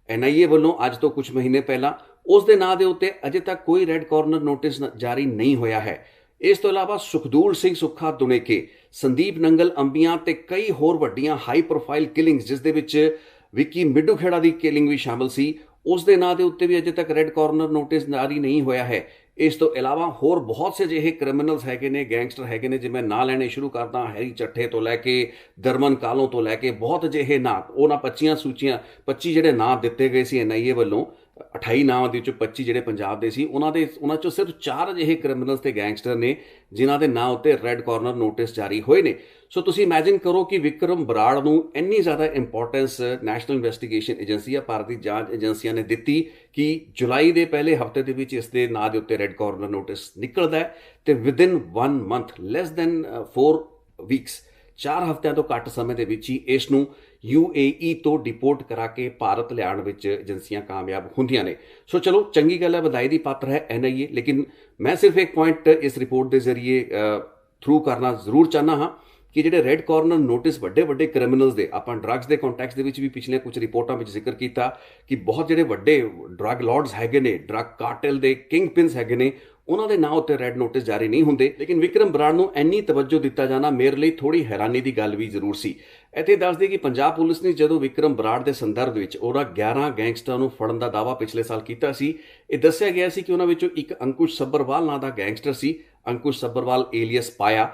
NIA ਵੱਲੋਂ ਅੱਜ ਤੋਂ ਕੁਝ ਮਹੀਨੇ ਪਹਿਲਾਂ, ਉਸ ਦੇ ਨਾਂ ਦੇ ਉੱਤੇ ਅਜੇ ਤੱਕ ਕੋਈ ਰੈੱਡ ਕਾਰਨਰ ਨੋਟਿਸ ਜਾਰੀ ਨਹੀਂ ਹੋਇਆ ਹੈ। ਇਸ ਤੋਂ ਇਲਾਵਾ ਸੁਖਦੂਲ ਸਿੰਘ ਸੁੱਖਾ ਦੁਨੇਕੇ, ਸੰਦੀਪ ਨੰਗਲ ਅੰਬੀਆਂ ਤੇ ਕਈ ਹੋਰ ਵੱਡੀਆਂ ਹਾਈ ਪ੍ਰੋਫਾਈਲ ਕਿਲਿੰਗਸ, ਜਿਸ ਦੇ ਵਿੱਚ ਵਿੱਕੀ ਮਿੱਡੂ ਖੇੜਾ ਦੀ ਕਿਲਿੰਗ ਵੀ ਸ਼ਾਮਲ ਸੀ, ਉਸ ਦੇ ਨਾਂ ਦੇ ਉੱਤੇ ਵੀ ਅਜੇ ਤੱਕ ਰੈੱਡ ਕਾਰਨਰ ਨੋਟਿਸ ਜਾਰੀ ਨਹੀਂ ਹੋਇਆ ਹੈ। ਇਸ ਤੋਂ ਇਲਾਵਾ ਹੋਰ ਬਹੁਤ ਸੇ ਜਿਹੇ ਕ੍ਰਿਮੀਨਲਸ ਹੈਗੇ ਨੇ, ਗੈਂਗਸਟਰ ਹੈਗੇ ਨੇ, ਜਿਵੇਂ ਨਾਂ ਲੈਣੇ ਸ਼ੁਰੂ ਕਰਦਾ, ਹੈਰੀ ਚੱਠੇ ਤੋਂ ਲੈ ਕੇ ਦਰਮਨ ਕਾਲੋਂ ਤੋਂ ਲੈ ਕੇ ਬਹੁਤ ਅਜਿਹੇ ਨਾਂ, ਉਹਨਾਂ 25 ਜਿਹੜੇ ਨਾਂ ਦਿੱਤੇ ਗਏ ਸੀ NIA ਵੱਲੋਂ, 28 ਨਾਵਾਂ ਦੇ ਵਿੱਚੋਂ 25 ਜਿਹੜੇ ਪੰਜਾਬ ਦੇ ਸੀ, ਉਹਨਾਂ ਚੋਂ ਸਿਰਫ 4 ਅਜਿਹੇ ਕ੍ਰਿਮੀਨਲਸ ਤੇ ਗੈਂਗਸਟਰ ਨੇ ਜਿਨ੍ਹਾਂ ਦੇ ਨਾਂ ਉੱਤੇ ਰੈੱਡ ਕਾਰਨਰ ਨੋਟਿਸ ਜਾਰੀ ਹੋਏ ਨੇ। ਸੋ ਤੁਸੀਂ ਇਮੈਜਿਨ ਕਰੋ ਕਿ ਵਿਕਰਮ ਬਰਾੜ ਨੂੰ ਇੰਨੀ ਜ਼ਿਆਦਾ importance national investigation agency, Bharat ਦੀ ਜਾਂਚ ਏਜੰਸੀਆਂ ਨੇ ਦਿੱਤੀ ਕਿ ਜੁਲਾਈ ਦੇ ਪਹਿਲੇ ਹਫ਼ਤੇ ਦੇ ਵਿੱਚ ਇਸ ਦੇ ਨਾਂ ਦੇ ਉੱਤੇ ਰੈੱਡ ਕਾਰਨਰ ਨੋਟਿਸ ਨਿਕਲਦਾ ਹੈ ਤੇ within 1 month, less than 4 weeks, 4 ਹਫ਼ਤਿਆਂ ਤੋਂ ਘੱਟ ਸਮੇਂ ਦੇ ਵਿੱਚ ਹੀ ਇਸ ਨੂੰ UAE ਤੋਂ ਡਿਪੋਰਟ ਕਰਾ ਕੇ ਭਾਰਤ ਲਿਆਉਣ ਵਿੱਚ ਏਜੰਸੀਆਂ ਕਾਮਯਾਬ ਹੁੰਦੀਆਂ ਨੇ। ਸੋ ਚਲੋ, ਚੰਗੀ ਗੱਲ ਹੈ, ਵਧਾਈ ਦੀ ਪਾਤਰ ਹੈ NIA। ਲੇਕਿਨ ਮੈਂ ਸਿਰਫ ਇੱਕ ਪੁਆਇੰਟ ਇਸ ਰਿਪੋਰਟ ਦੇ ਜ਼ਰੀਏ ਥਰੂ ਕਰਨਾ ਜ਼ਰੂਰ ਚਾਹੁੰਦਾ ਹਾਂ ਕਿ ਜਿਹੜੇ ਰੈੱਡ ਕਾਰਨਰ ਨੋਟਿਸ ਵੱਡੇ ਕ੍ਰਿਮੀਨਲਸ ਦੇ, ਆਪਾਂ ਡਰੱਗਸ ਦੇ ਕੰਟੈਕਸਟ ਦੇ ਵਿੱਚ ਵੀ ਪਿਛਲੇ ਕੁਝ ਰਿਪੋਰਟਾਂ ਵਿੱਚ ਜ਼ਿਕਰ ਕੀਤਾ ਕਿ ਬਹੁਤ ਜਿਹੜੇ ਵੱਡੇ ਡਰੱਗ ਲਾਰਡਸ ਹੈਗੇ ਨੇ, ਡਰੱਗ ਕਾਰਟਲ ਦੇ ਕਿੰਗ ਪਿਨਸ ਹੈਗੇ ਨੇ, ਉਹਨਾਂ ਦੇ ਨਾਂ ਉੱਤੇ ਰੈੱਡ ਨੋਟਿਸ ਜਾਰੀ ਨਹੀਂ ਹੁੰਦੇ। ਲੇਕਿਨ ਵਿਕਰਮ ਬਰਾੜ ਨੂੰ ਇੰਨੀ ਤਵੱਜੋ ਦਿੱਤਾ ਜਾਣਾ ਮੇਰੇ ਲਈ ਥੋੜੀ ਹੈਰਾਨੀ ਦੀ ਗੱਲ ਵੀ ਜ਼ਰੂਰ ਸੀ। ਇੱਥੇ ਦੱਸ ਦਈਏ ਕਿ ਪੰਜਾਬ ਪੁਲਿਸ ਨੇ ਜਦੋਂ ਵਿਕਰਮ ਬਰਾੜ ਦੇ ਸੰਦਰਭ ਵਿੱਚ ਉਹਨਾਂ 11 ਗੈਂਗਸਟਰਾਂ ਨੂੰ ਫੜਨ ਦਾ ਦਾਅਵਾ ਪਿਛਲੇ ਸਾਲ ਕੀਤਾ ਸੀ, ਇਹ ਦੱਸਿਆ ਗਿਆ ਸੀ ਕਿ ਉਹਨਾਂ ਵਿੱਚੋਂ ਇੱਕ ਅੰਕੁਸ਼ ਸੱਬਰਵਾਲ ਨਾਂ ਦਾ ਗੈਂਗਸਟਰ ਸੀ, ਅੰਕੁਸ਼ ਸੱਬਰਵਾਲ ਏਲੀਅਸ ਪਾਇਆ।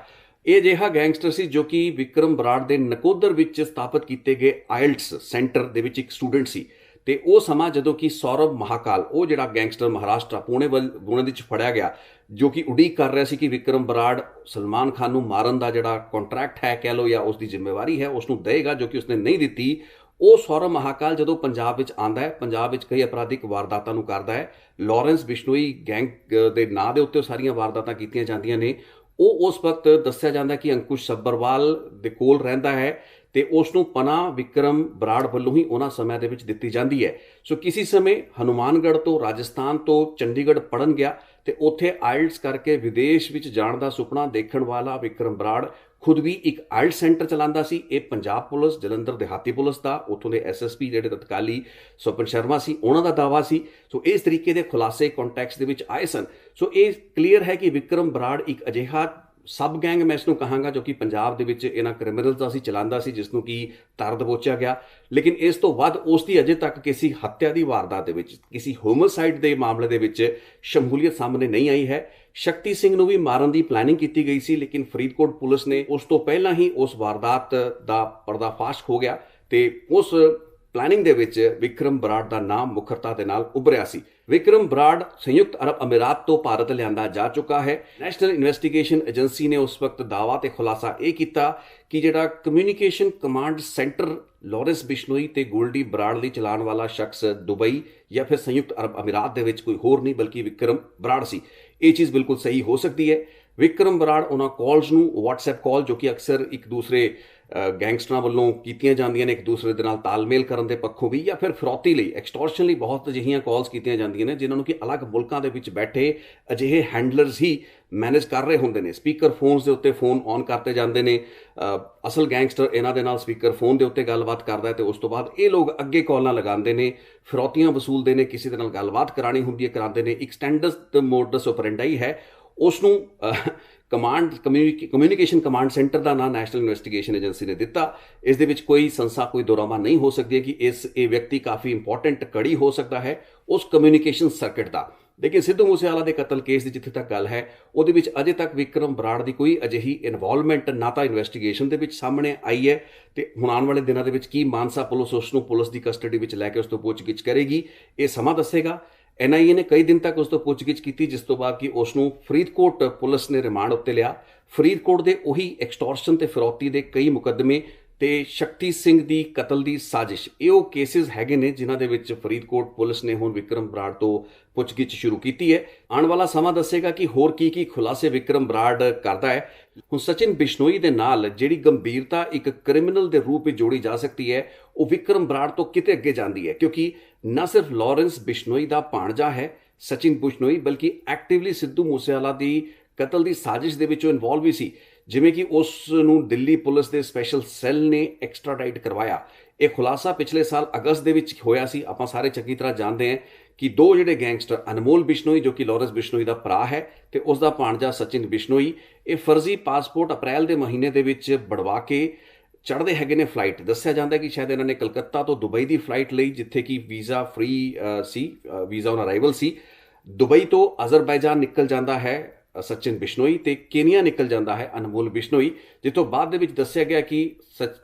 ਇਹ ਅਜਿਹਾ ਗੈਂਗਸਟਰ ਸੀ ਜੋ ਕਿ ਵਿਕਰਮ ਬਰਾੜ ਦੇ ਨਕੋਦਰ ਵਿੱਚ ਸਥਾਪਿਤ ਕੀਤੇ ਗਏ IELTS ਸੈਂਟਰ ਦੇ ਵਿੱਚ ਇੱਕ ਸਟੂਡੈਂਟ ਸੀ। ਤੇ ਉਹ ਸਮਾਂ ਜਦੋਂ ਕਿ ਸੌਰਵ ਮਹਾਕਾਲ, ਉਹ ਜਿਹੜਾ ਗੈਂਗਸਟਰ ਮਹਾਰਾਸ਼ਟਰ ਪੁਣੇ ਦੇ ਵਿੱਚ ਫੜਿਆ ਗਿਆ, ਜੋ ਕਿ ਉਡੀਕ ਕਰ ਰਿਹਾ ਸੀ ਕਿ ਵਿਕਰਮ ਬਰਾੜ ਸਲਮਾਨ ਖਾਨ ਨੂੰ ਮਾਰਨ ਦਾ ਜਿਹੜਾ ਕੰਟਰੈਕਟ ਹੈ, ਕਹਿ ਲਓ, ਜਾਂ ਉਸ ਦੀ ਜ਼ਿੰਮੇਵਾਰੀ ਹੈ, ਉਸ ਨੂੰ ਦੇਗਾ, ਜੋ ਕਿ ਉਸਨੇ ਨਹੀਂ ਦਿੱਤੀ। ਉਹ ਸੌਰਵ ਮਹਾਕਾਲ ਜਦੋਂ ਪੰਜਾਬ ਵਿੱਚ ਆਉਂਦਾ ਹੈ, ਪੰਜਾਬ ਵਿੱਚ ਕਈ ਅਪਰਾਧਿਕ ਵਾਰਦਾਤਾਂ ਨੂੰ ਕਰਦਾ ਹੈ। ਲਾਰੈਂਸ ਬਿਸ਼ਨੋਈ ਗੈਂਗ ਦੇ ਨਾਂ ਦੇ ਉੱਤੇ ਸਾਰੀਆਂ ਵਾਰਦਾਤਾਂ ਕੀਤੀਆਂ ਜਾਂਦੀਆਂ ਨੇ। ਉਹ ਉਸ ਵਕਤ ਦੱਸਿਆ ਜਾਂਦਾ ਕਿ ਅੰਕੁਸ਼ ਸੱਬਰਵਾਲ ਦੇ ਕੋਲ ਰਹਿੰਦਾ ਹੈ ਤੇ ਉਸ ਨੂੰ ਪਨਾਹ ਵਿਕਰਮ ਬਰਾੜ ਵੱਲੋਂ ਹੀ ਉਹਨਾਂ ਸਮਿਆਂ ਦੇ ਵਿੱਚ ਦਿੱਤੀ ਜਾਂਦੀ ਹੈ। ਸੋ ਕਿਸੇ ਸਮੇਂ ਹਨੂਮਾਨਗੜ੍ਹ ਤੋਂ, ਰਾਜਸਥਾਨ ਤੋਂ ਚੰਡੀਗੜ੍ਹ ਪੜ੍ਹਨ ਗਿਆ ਤੇ ਉੱਥੇ IELTS ਕਰਕੇ ਵਿਦੇਸ਼ ਵਿੱਚ ਜਾਣ ਦਾ ਸੁਪਨਾ ਦੇਖਣ ਵਾਲਾ ਵਿਕਰਮ ਬਰਾੜ ਖੁਦ ਵੀ ਇੱਕ IELTS ਸੈਂਟਰ ਚਲਾਉਂਦਾ ਸੀ। ਇਹ ਪੰਜਾਬ ਪੁਲਿਸ, ਜਲੰਧਰ ਦਿਹਾਤੀ ਪੁਲਿਸ ਦਾ, ਉੱਥੋਂ ਦੇ SSP ਜਿਹੜੇ ਤਤਕਾਲੀ ਸਵਪਨ ਸ਼ਰਮਾ ਸੀ, ਉਹਨਾਂ ਦਾ ਦਾਅਵਾ ਸੀ। ਸੋ ਇਸ ਤਰੀਕੇ ਦੇ ਖੁਲਾਸੇ ਕੰਟੈਕਸਟ ਦੇ ਵਿੱਚ ਆਏ ਸਨ। ਸੋ ਇਹ ਕਲੀਅਰ ਹੈ ਕਿ ਵਿਕਰਮ ਬਰਾੜ ਇੱਕ ਅਜਿਹਾ ਸਬ ਗੈਂਗ, ਮੈਂ ਇਸ ਨੂੰ ਕਹਾਂਗਾ, ਜੋ ਕਿ ਪੰਜਾਬ ਦੇ ਵਿੱਚ ਇਹਨਾਂ ਕ੍ਰਿਮੀਨਲਸ ਦਾ ਸੀ ਚਲਾਉਂਦਾ ਸੀ, ਜਿਸ ਨੂੰ ਕਿ ਤਰ ਦਬੋਚਿਆ ਗਿਆ। ਲੇਕਿਨ ਇਸ ਤੋਂ ਵੱਧ ਉਸ ਦੀ ਅਜੇ ਤੱਕ ਕਿਸੇ ਹੱਤਿਆ ਦੀ ਵਾਰਦਾਤ ਦੇ ਵਿੱਚ, ਕਿਸੇ ਹੋਮੋਸਾਈਡ ਦੇ ਮਾਮਲੇ ਦੇ ਵਿੱਚ ਸ਼ਮੂਲੀਅਤ ਸਾਹਮਣੇ ਨਹੀਂ ਆਈ ਹੈ। ਸ਼ਕਤੀ ਸਿੰਘ ਨੂੰ ਵੀ ਮਾਰਨ ਦੀ ਪਲੈਨਿੰਗ ਕੀਤੀ ਗਈ ਸੀ, ਲੇਕਿਨ ਫਰੀਦਕੋਟ ਪੁਲਿਸ ਨੇ ਉਸ ਤੋਂ ਪਹਿਲਾਂ ਹੀ ਉਸ ਵਾਰਦਾਤ ਦਾ ਪਰਦਾਫਾਸ਼ ਹੋ ਗਿਆ ਤੇ ਉਸ ਪਲੈਨਿੰਗ ਦੇ ਵਿੱਚ ਵਿਕਰਮ ਬਰਾੜ ਦਾ ਨਾਮ ਮੁਖਰਤਾ ਦੇ ਨਾਲ ਉੱਭਰਿਆ ਸੀ। ਵਿਕਰਮ ਬਰਾੜ ਸੰਯੁਕਤ ਅਰਬ ਅਮੀਰਾਤ ਤੋਂ ਭਾਰਤ ਲਿਆਂਦਾ ਜਾ ਚੁੱਕਾ ਹੈ। ਨੈਸ਼ਨਲ ਇਨਵੈਸਟੀਗੇਸ਼ਨ ਏਜੰਸੀ ਨੇ ਉਸ ਵਕਤ ਦਾਅਵਾ ਤੇ ਖੁਲਾਸਾ ਇਹ ਕੀਤਾ ਕਿ ਜਿਹੜਾ communication command centre Lawrence Bishnoi ਤੇ ਗੋਲਡੀ ਬਰਾੜ ਲਈ ਚਲਾਉਣ ਵਾਲਾ ਸ਼ਖਸ ਦੁਬਈ ਜਾਂ ਫਿਰ ਸੰਯੁਕਤ ਅਰਬ ਅਮੀਰਾਤ ਦੇ ਵਿੱਚ ਕੋਈ ਹੋਰ ਨਹੀਂ ਬਲਕਿ ਵਿਕਰਮ ਬਰਾੜ ਸੀ। ਇਹ ਚੀਜ਼ ਬਿਲਕੁਲ ਸਹੀ ਹੋ ਸਕਦੀ ਹੈ। ਵਿਕਰਮ ਬਰਾੜ ਉਹਨਾਂ ਕਾਲਸ ਨੂੰ, WhatsApp ਕਾਲ ਜੋ ਕਿ ਅਕਸਰ ਇੱਕ ਦੂਸਰੇ ਗੈਂਗਸਟਰਾਂ ਵੱਲੋਂ ਕੀਤੀਆਂ ਜਾਂਦੀਆਂ ਨੇ, ਇੱਕ ਦੂਸਰੇ ਦੇ ਨਾਲ ਤਾਲਮੇਲ ਕਰਨ ਦੇ ਪੱਖੋਂ ਵੀ, ਜਾਂ ਫਿਰ ਫਿਰੌਤੀ ਲਈ, ਐਕਸਟੋਰਸ਼ਨ ਲਈ ਬਹੁਤ ਅਜਿਹੀਆਂ ਕਾਲਸ ਕੀਤੀਆਂ ਜਾਂਦੀਆਂ ਨੇ ਜਿਨ੍ਹਾਂ ਨੂੰ ਕਿ ਅਲੱਗ ਮੁਲਕਾਂ ਦੇ ਵਿੱਚ ਬੈਠੇ ਅਜਿਹੇ ਹੈਂਡਲਰਸ ਹੀ ਮੈਨੇਜ ਕਰ ਰਹੇ ਹੁੰਦੇ ਨੇ। ਸਪੀਕਰ ਫੋਨਸ ਦੇ ਉੱਤੇ ਫੋਨ ਔਨ ਕਰਤੇ ਜਾਂਦੇ ਨੇ। ਅਸਲ ਗੈਂਗਸਟਰ ਇਹਨਾਂ ਦੇ ਨਾਲ ਸਪੀਕਰ ਫੋਨ ਦੇ ਉੱਤੇ ਗੱਲਬਾਤ ਕਰਦਾ ਹੈ ਤੇ ਉਸ ਤੋਂ ਬਾਅਦ ਇਹ ਲੋਕ ਅੱਗੇ ਕਾਲਾਂ ਲਗਾਉਂਦੇ ਨੇ, ਫਿਰੌਤੀਆਂ ਵਸੂਲਦੇ ਨੇ, ਕਿਸੇ ਦੇ ਨਾਲ ਗੱਲਬਾਤ ਕਰਾਣੀ ਹੁੰਦੀ ਹੈ ਕਰਾਉਂਦੇ ਨੇ। ਇੱਕ ਸਟੈਂਡਰਡ ਮੋਡਸ ਆਪਰੈਂਡਾਈ ਹੈ, ਉਸ ਨੂੰ ਕਮਿਊਨੀਕੇਸ਼ਨ ਕਮਾਂਡ ਸੈਂਟਰ ਦਾ ਨਾਂ ਨੈਸ਼ਨਲ ਇਨਵੈਸਟੀਗੇਸ਼ਨ ਏਜੰਸੀ ਨੇ ਦਿੱਤਾ। ਇਸ ਦੇ ਵਿੱਚ ਕੋਈ ਸੰਸਾ, ਕੋਈ ਦੋਰਾਵਾ ਨਹੀਂ ਹੋ ਸਕਦੀ ਕਿ ਇਹ ਵਿਅਕਤੀ ਕਾਫੀ ਇੰਪੋਰਟੈਂਟ ਕੜੀ ਹੋ ਸਕਦਾ ਹੈ ਉਸ ਕਮਿਊਨੀਕੇਸ਼ਨ ਸਰਕਟ ਦਾ। ਲੇਕਿਨ ਸਿੱਧੂ ਮੂਸੇਵਾਲਾ ਦੇ ਕਤਲ ਕੇਸ ਦੀ ਜਿੱਥੇ ਤੱਕ ਗੱਲ ਹੈ, ਉਹਦੇ ਵਿੱਚ ਅਜੇ ਤੱਕ ਵਿਕਰਮ ਬਰਾੜ ਦੀ ਕੋਈ ਅਜਿਹੀ ਇਨਵੋਲਵਮੈਂਟ ਨਾ ਤਾਂ ਇਨਵੈਸਟੀਗੇਸ਼ਨ ਦੇ ਵਿੱਚ ਸਾਹਮਣੇ ਆਈ ਹੈ, ਤੇ ਹੁਣ ਆਉਣ ਵਾਲੇ ਦਿਨਾਂ ਦੇ ਵਿੱਚ ਕੀ ਮਾਨਸਾ ਪੁਲਿਸ ਉਸ ਨੂੰ ਪੁਲਿਸ ਦੀ ਕਸਟਡੀ ਵਿੱਚ ਲੈ ਕੇ ਉਸ ਤੋਂ ਪੁੱਛਗਿੱਛ ਕਰੇਗੀ, ਇਹ ਸਮਾਂ ਦੱਸੇਗਾ। NIA ਨੇ ਕਈ ਦਿਨ ਤੱਕ ਉਸ ਤੋਂ ਪੁੱਛਗਿੱਛ ਕੀਤੀ, ਜਿਸ ਤੋਂ ਬਾਅਦ ਕਿ ਉਸ ਨੂੰ ਫਰੀਦਕੋਟ ਪੁਲਿਸ ਨੇ ਰਿਮਾਂਡ ਉੱਤੇ ਲਿਆ। ਫਰੀਦਕੋਟ ਦੇ ਉਹੀ ਐਕਸਟੋਰਸ਼ਨ ਤੇ ਫਿਰੌਤੀ ਦੇ ਕਈ ਮੁਕੱਦਮੇ ਤੇ ਸ਼ਕਤੀ ਸਿੰਘ ਦੀ ਕਤਲ ਦੀ ਸਾਜ਼ਿਸ਼, ਇਹ ਉਹ ਕੇਸਿਸ ਹੈਗੇ ਨੇ ਜਿਨ੍ਹਾਂ ਦੇ ਵਿੱਚ ਫਰੀਦਕੋਟ ਪੁਲਿਸ ਨੇ ਹੁਣ ਵਿਕਰਮ ਬਰਾੜ ਤੋਂ ਪੁੱਛਗਿੱਛ ਸ਼ੁਰੂ ਕੀਤੀ ਹੈ। ਆਉਣ ਵਾਲਾ ਸਮਾਂ ਦੱਸੇਗਾ ਕਿ ਹੋਰ ਕੀ ਖੁਲਾਸੇ ਵਿਕਰਮ ਬਰਾੜ ਕਰਦਾ ਹੈ। ਹੁਣ ਸਚਿਨ ਬਿਸ਼ਨੋਈ ਦੇ ਨਾਲ ਜਿਹੜੀ ਗੰਭੀਰਤਾ ਇੱਕ ਕ੍ਰਿਮੀਨਲ ਦੇ ਰੂਪ ਵਿੱਚ ਜੋੜੀ ਜਾ ਸਕਦੀ ਹੈ, ਉਹ ਵਿਕਰਮ ਬਰਾੜ ਤੋਂ ਕਿਤੇ ਅੱਗੇ ਜਾਂਦੀ ਹੈ, ਕਿਉਂਕਿ ਨਾ ਸਿਰਫ ਲਾਰੈਂਸ ਬਿਸ਼ਨੋਈ ਦਾ ਭਾਣਜਾ ਹੈ ਸਚਿਨ ਬਿਸ਼ਨੋਈ, ਬਲਕਿ ਐਕਟਿਵਲੀ ਸਿੱਧੂ ਮੂਸੇਵਾਲਾ ਦੀ ਕਤਲ ਦੀ ਸਾਜ਼ਿਸ਼ ਦੇ ਵਿੱਚ ਇਨਵੋਲਵ ਵੀ ਸੀ। ਜਿਵੇਂ ਕਿ ਉਸ ਨੂੰ ਦਿੱਲੀ ਪੁਲਿਸ ਦੇ ਸਪੈਸ਼ਲ ਸੈੱਲ ਨੇ ਐਕਸਟਰਾਡਾਈਟ ਕਰਵਾਇਆ। ਇਹ ਖੁਲਾਸਾ ਪਿਛਲੇ ਸਾਲ ਅਗਸਤ ਦੇ ਵਿੱਚ ਹੋਇਆ ਸੀ। ਆਪਾਂ ਸਾਰੇ ਚੰਗੀ ਤਰ੍ਹਾਂ ਜਾਣਦੇ ਹਾਂ ਕਿ ਦੋ ਜਿਹੜੇ ਗੈਂਗਸਟਰ ਅਨਮੋਲ ਬਿਸ਼ਨੋਈ ਜੋ ਕਿ ਲਾਰੈਂਸ ਬਿਸ਼ਨੋਈ ਦਾ ਭਰਾ ਹੈ ਤੇ ਉਸ ਦਾ ਭਾਣਜਾ ਸਚਿਨ ਬਿਸ਼ਨੋਈ, ਇਹ ਫਰਜ਼ੀ ਪਾਸਪੋਰਟ ਅਪ੍ਰੈਲ ਦੇ ਮਹੀਨੇ ਦੇ ਵਿੱਚ ਬਣਵਾ ਕੇ ਚੜ੍ਹਦੇ ਹੈਗੇ ਨੇ ਫਲਾਈਟ। ਦੱਸਿਆ ਜਾਂਦਾ ਕਿ ਸ਼ਾਇਦ ਇਹਨਾਂ ਨੇ ਕਲਕੱਤਾ ਤੋਂ ਦੁਬਈ ਦੀ ਫਲਾਈਟ ਲਈ, ਜਿੱਥੇ ਕਿ visa free C, visa on arrival C. Dubai ਤੋਂ ਅਜ਼ਰਬਾਈਜਾਨ ਨਿਕਲ ਜਾਂਦਾ ਹੈ ਸਚਿਨ ਬਿਸ਼ਨੋਈ ਤੇ ਕੇਨੀਆ ਨਿਕਲ ਜਾਂਦਾ ਹੈ ਅਨਮੋਲ ਬਿਸ਼ਨੋਈ, ਜਿੱਥੋਂ ਬਾਅਦ ਦੇ ਵਿੱਚ ਦੱਸਿਆ ਗਿਆ ਕਿ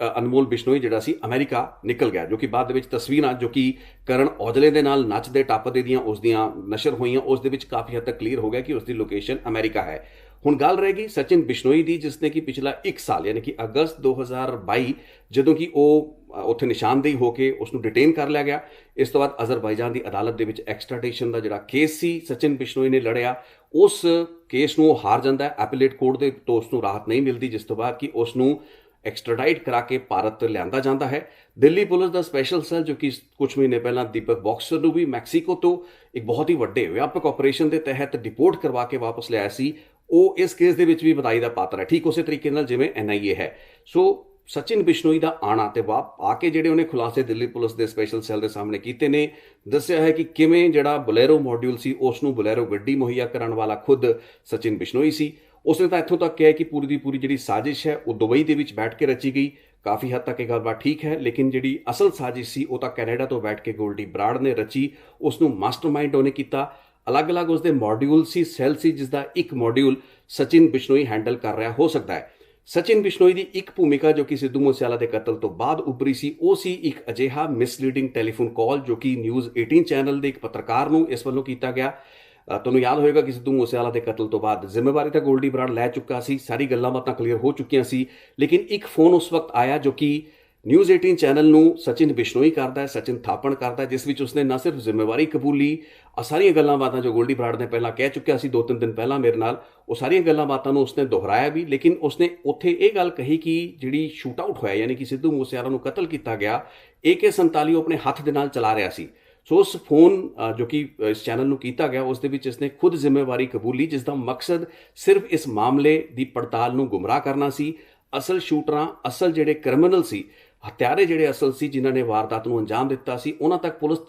ਅਨਮੋਲ ਬਿਸ਼ਨੋਈ ਜਿਹੜਾ ਸੀ ਅਮਰੀਕਾ ਨਿਕਲ ਗਿਆ, ਜੋ ਕਿ ਬਾਅਦ ਦੇ ਵਿੱਚ ਤਸਵੀਰਾਂ ਜੋ ਕਿ ਕਰਨ ਔਜਲੇ ਦੇ ਨਾਲ ਨੱਚਦੇ ਟੱਪਦੇ ਦੀਆਂ ਉਸ ਦੀਆਂ ਨਸ਼ਰ ਹੋਈਆਂ, ਉਸ ਦੇ ਵਿੱਚ ਕਾਫੀ ਹੱਦ ਤੱਕ ਕਲੀਅਰ ਹੋ ਗਿਆ ਕਿ ਉਸ ਦੀ ਲੋਕੇਸ਼ਨ ਅਮਰੀਕਾ ਹੈ। ਹੁਣ ਗੱਲ ਰਹੇਗੀ ਸਚਿਨ ਬਿਸ਼ਨੋਈ ਦੀ, ਜਿਸ ਨੇ ਕਿ ਪਿਛਲਾ 1 ਸਾਲ ਯਾਨੀ ਕਿ ਅਗਸਤ 2022 ਜਦੋਂ ਕਿ ਉਹ ਉੱਥੇ ਨਿਸ਼ਾਨਦੇਹੀ ਹੋ ਕੇ ਉਸ ਨੂੰ ਡਿਟੇਨ ਕਰ ਲਿਆ ਗਿਆ। ਇਸ ਤੋਂ ਬਾਅਦ ਅਜ਼ਰਬਾਈਜਾਨ ਦੀ ਅਦਾਲਤ ਦੇ ਵਿੱਚ ਐਕਸਟ੍ਰਾਡੀਸ਼ਨ ਦਾ ਜਿਹੜਾ ਕੇਸ ਸੀ ਸਚਿਨ ਬਿਸ਼ਨੋਈ ਨੇ ਲੜਿਆ, ਉਸ ਕੇਸ ਨੂੰ ਉਹ ਹਾਰ ਜਾਂਦਾ ਹੈ। ਐਪੀਲੇਟ ਕੋਰਟ ਦੇ ਤੋਂ ਉਸ ਨੂੰ ਰਾਹਤ ਨਹੀਂ ਮਿਲਦੀ, ਜਿਸ ਤੋਂ ਬਾਅਦ ਕਿ ਉਸ ਨੂੰ ਐਕਸਟ੍ਰਾਡਾਈਟ ਕਰਾ ਕੇ ਭਾਰਤ ਲਿਆਂਦਾ ਜਾਂਦਾ ਹੈ। ਦਿੱਲੀ ਪੁਲਿਸ ਦਾ ਸਪੈਸ਼ਲ ਸੈੱਲ ਜੋ ਕਿ ਕੁਝ ਮਹੀਨੇ ਪਹਿਲਾਂ ਦੀਪਕ ਬੌਕਸਰ ਨੂੰ ਵੀ ਮੈਕਸੀਕੋ ਤੋਂ ਇੱਕ ਬਹੁਤ ਹੀ ਵੱਡੇ ਵਿਆਪਕ ਆਪਰੇਸ਼ਨ ਦੇ ਤਹਿਤ ਡਿਪੋਰਟ ਕਰਵਾ ਕੇ ਵਾਪਸ ਲਿਆਇਆ ਸੀ, ਉਹ ਇਸ ਕੇਸ ਦੇ ਵਿੱਚ ਵੀ ਵਧਾਈ ਦਾ ਪਾਤਰ ਹੈ, ਠੀਕ ਉਸੇ ਤਰੀਕੇ ਨਾਲ ਜਿਵੇਂ NIA ਹੈ। ਸੋ ਸਚਿਨ ਬਿਸ਼ਨੋਈ ਦਾ ਆਣਾ ਤੇ ਆ ਕੇ ਜਿਹੜੇ ਉਹਨੇ ਖੁਲਾਸੇ ਦਿੱਲੀ ਪੁਲਿਸ ਦੇ ਸਪੈਸ਼ਲ ਸੈੱਲ ਦੇ ਸਾਹਮਣੇ ਕੀਤੇ ਨੇ, ਦੱਸਿਆ ਹੈ ਕਿ ਕਿਵੇਂ ਜਿਹੜਾ ਬੋਲੇਰੋ ਮੋਡਿਊਲ ਸੀ ਉਸ ਨੂੰ ਬੋਲੇਰੋ ਗੱਡੀ ਮੁਹੱਈਆ ਕਰਨ ਵਾਲਾ ਖੁਦ ਸਚਿਨ ਬਿਸ਼ਨੋਈ ਸੀ। ਉਸਨੇ ਤਾਂ ਇੱਥੋਂ ਤੱਕ ਕਿਹਾ ਕਿ ਪੂਰੀ ਦੀ ਪੂਰੀ ਜਿਹੜੀ ਸਾਜ਼ਿਸ਼ ਹੈ ਉਹ ਦੁਬਈ ਦੇ ਵਿੱਚ ਬੈਠ ਕੇ ਰਚੀ ਗਈ। ਕਾਫੀ ਹੱਦ ਤੱਕ ਇਹ ਗੱਲਬਾਤ ਠੀਕ ਹੈ, ਲੇਕਿਨ ਜਿਹੜੀ ਅਸਲ ਸਾਜ਼ਿਸ਼ ਸੀ ਉਹ ਤਾਂ ਕੈਨੇਡਾ ਤੋਂ ਬੈਠ ਕੇ ਗੋਲਡੀ ਬਰਾੜ ਨੇ ਰਚੀ, ਉਸ ਨੂੰ ਮਾਸਟਰਮਾਈਂਡ ਉਹਨੇ ਕੀਤਾ। ਅਲੱਗ-ਅਲੱਗ ਉਸਦੇ ਮੋਡਿਊਲ ਸੀ, ਸੈੱਲ ਸੀ, ਜਿਸ ਦਾ ਇੱਕ ਮੋਡਿਊਲ ਸਚਿਨ ਬਿਸ਼ਨੋਈ ਹੈਂਡਲ ਕਰ ਰਿਹਾ ਹੋ ਸਕਦਾ ਹੈ। ਸਚਿਨ ਬਿਸ਼ਨੋਈ ਦੀ ਇੱਕ ਭੂਮਿਕਾ ਜੋ ਕਿ ਸਿੱਧੂ ਮੂਸੇਵਾਲਾ ਦੇ ਕਤਲ ਤੋਂ ਬਾਅਦ ਉੱਭਰੀ ਸੀ, ਉਹ ਸੀ ਇੱਕ ਅਜਿਹਾ ਮਿਸਲੀਡਿੰਗ ਟੈਲੀਫੋਨ ਕਾਲ ਜੋ ਕਿ ਨਿਊਜ਼ 18 ਚੈਨਲ ਦੇ ਇੱਕ ਪੱਤਰਕਾਰ ਨੂੰ ਇਸ ਵੱਲੋਂ ਕੀਤਾ ਗਿਆ। ਤੁਹਾਨੂੰ ਯਾਦ ਹੋਏਗਾ ਕਿ ਸਿੱਧੂ ਮੂਸੇਵਾਲਾ ਦੇ ਕਤਲ ਤੋਂ ਬਾਅਦ ਜ਼ਿੰਮੇਵਾਰੀ ਤਾਂ ਗੋਲਡੀ ਬਰਾੜ ਲੈ ਚੁੱਕਾ ਸੀ, ਸਾਰੀ ਗੱਲਾਂ ਬਾਤਾਂ ਕਲੀਅਰ ਹੋ ਚੁੱਕੀਆਂ ਸੀ, ਲੇਕਿਨ ਇੱਕ ਫੋਨ ਉਸ ਵਕਤ ਆਇਆ ਜੋ ਕਿ ਨਿਊਜ਼ 18 ਚੈਨਲ ਨੂੰ ਸਚਿਨ ਬਿਸ਼ਨੋਈ ਕਰਦਾ ਹੈ, ਸਚਿਨ ਥਾਪਣ ਕਰਦਾ ਹੈ, ਜਿਸ ਵਿੱਚ ਉਸਨੇ ਨਾ ਸਿਰਫ ਜ਼ਿੰਮੇਵਾਰੀ ਕਬੂਲੀ, ਆ ਸਾਰੀਆਂ ਗੱਲਾਂ ਬਾਤਾਂ ਜੋ ਗੋਲਡੀ ਬਰਾੜ ਨੇ ਪਹਿਲਾਂ ਕਹਿ ਚੁੱਕਿਆ ਸੀ 2-3 ਦਿਨ ਪਹਿਲਾਂ ਮੇਰੇ ਨਾਲ, ਉਹ ਸਾਰੀਆਂ ਗੱਲਾਂ ਬਾਤਾਂ ਨੂੰ ਉਸਨੇ ਦੁਹਰਾਇਆ ਵੀ, ਲੇਕਿਨ ਉਸਨੇ ਉੱਥੇ ਇਹ ਗੱਲ ਕਹੀ ਕਿ ਜਿਹੜੀ ਸ਼ੂਟ ਆਊਟ ਹੋਇਆ ਯਾਨੀ ਕਿ ਸਿੱਧੂ ਮੂਸੇਵਾਲਾ ਨੂੰ ਕਤਲ ਕੀਤਾ ਗਿਆ, AK-47 ਉਹ ਆਪਣੇ ਹੱਥ ਦੇ ਨਾਲ ਚਲਾ ਰਿਹਾ ਸੀ। ਸੋ ਉਸ ਫੋਨ ਜੋ ਕਿ ਇਸ ਚੈਨਲ ਨੂੰ ਕੀਤਾ ਗਿਆ ਉਸ ਦੇ ਵਿੱਚ ਇਸਨੇ ਖੁਦ ਜ਼ਿੰਮੇਵਾਰੀ ਕਬੂਲੀ, ਜਿਸ ਦਾ ਮਕਸਦ ਸਿਰਫ ਇਸ ਮਾਮਲੇ ਦੀ ਪੜਤਾਲ ਨੂੰ ਗੁੰਮਰਾਹ ਕਰਨਾ ਸੀ। ਅਸਲ ਸ਼ੂਟਰਾਂ, ਅਸਲ ਜਿਹੜੇ ਕ੍ਰਿਮੀਨਲ ਸੀ, ਹਥਿਆਰੇ ਜਿਹੜੇ ਅਸਲ ਸੀ ਜਿਨ੍ਹਾਂ ਨੇ ਵਾਰਦਾਤ ਨੂੰ ਅੰਜਾਮ ਦਿੱਤਾ ਸੀ, ਉਹਨਾਂ ਤੱਕ ਪੁਲਿਸ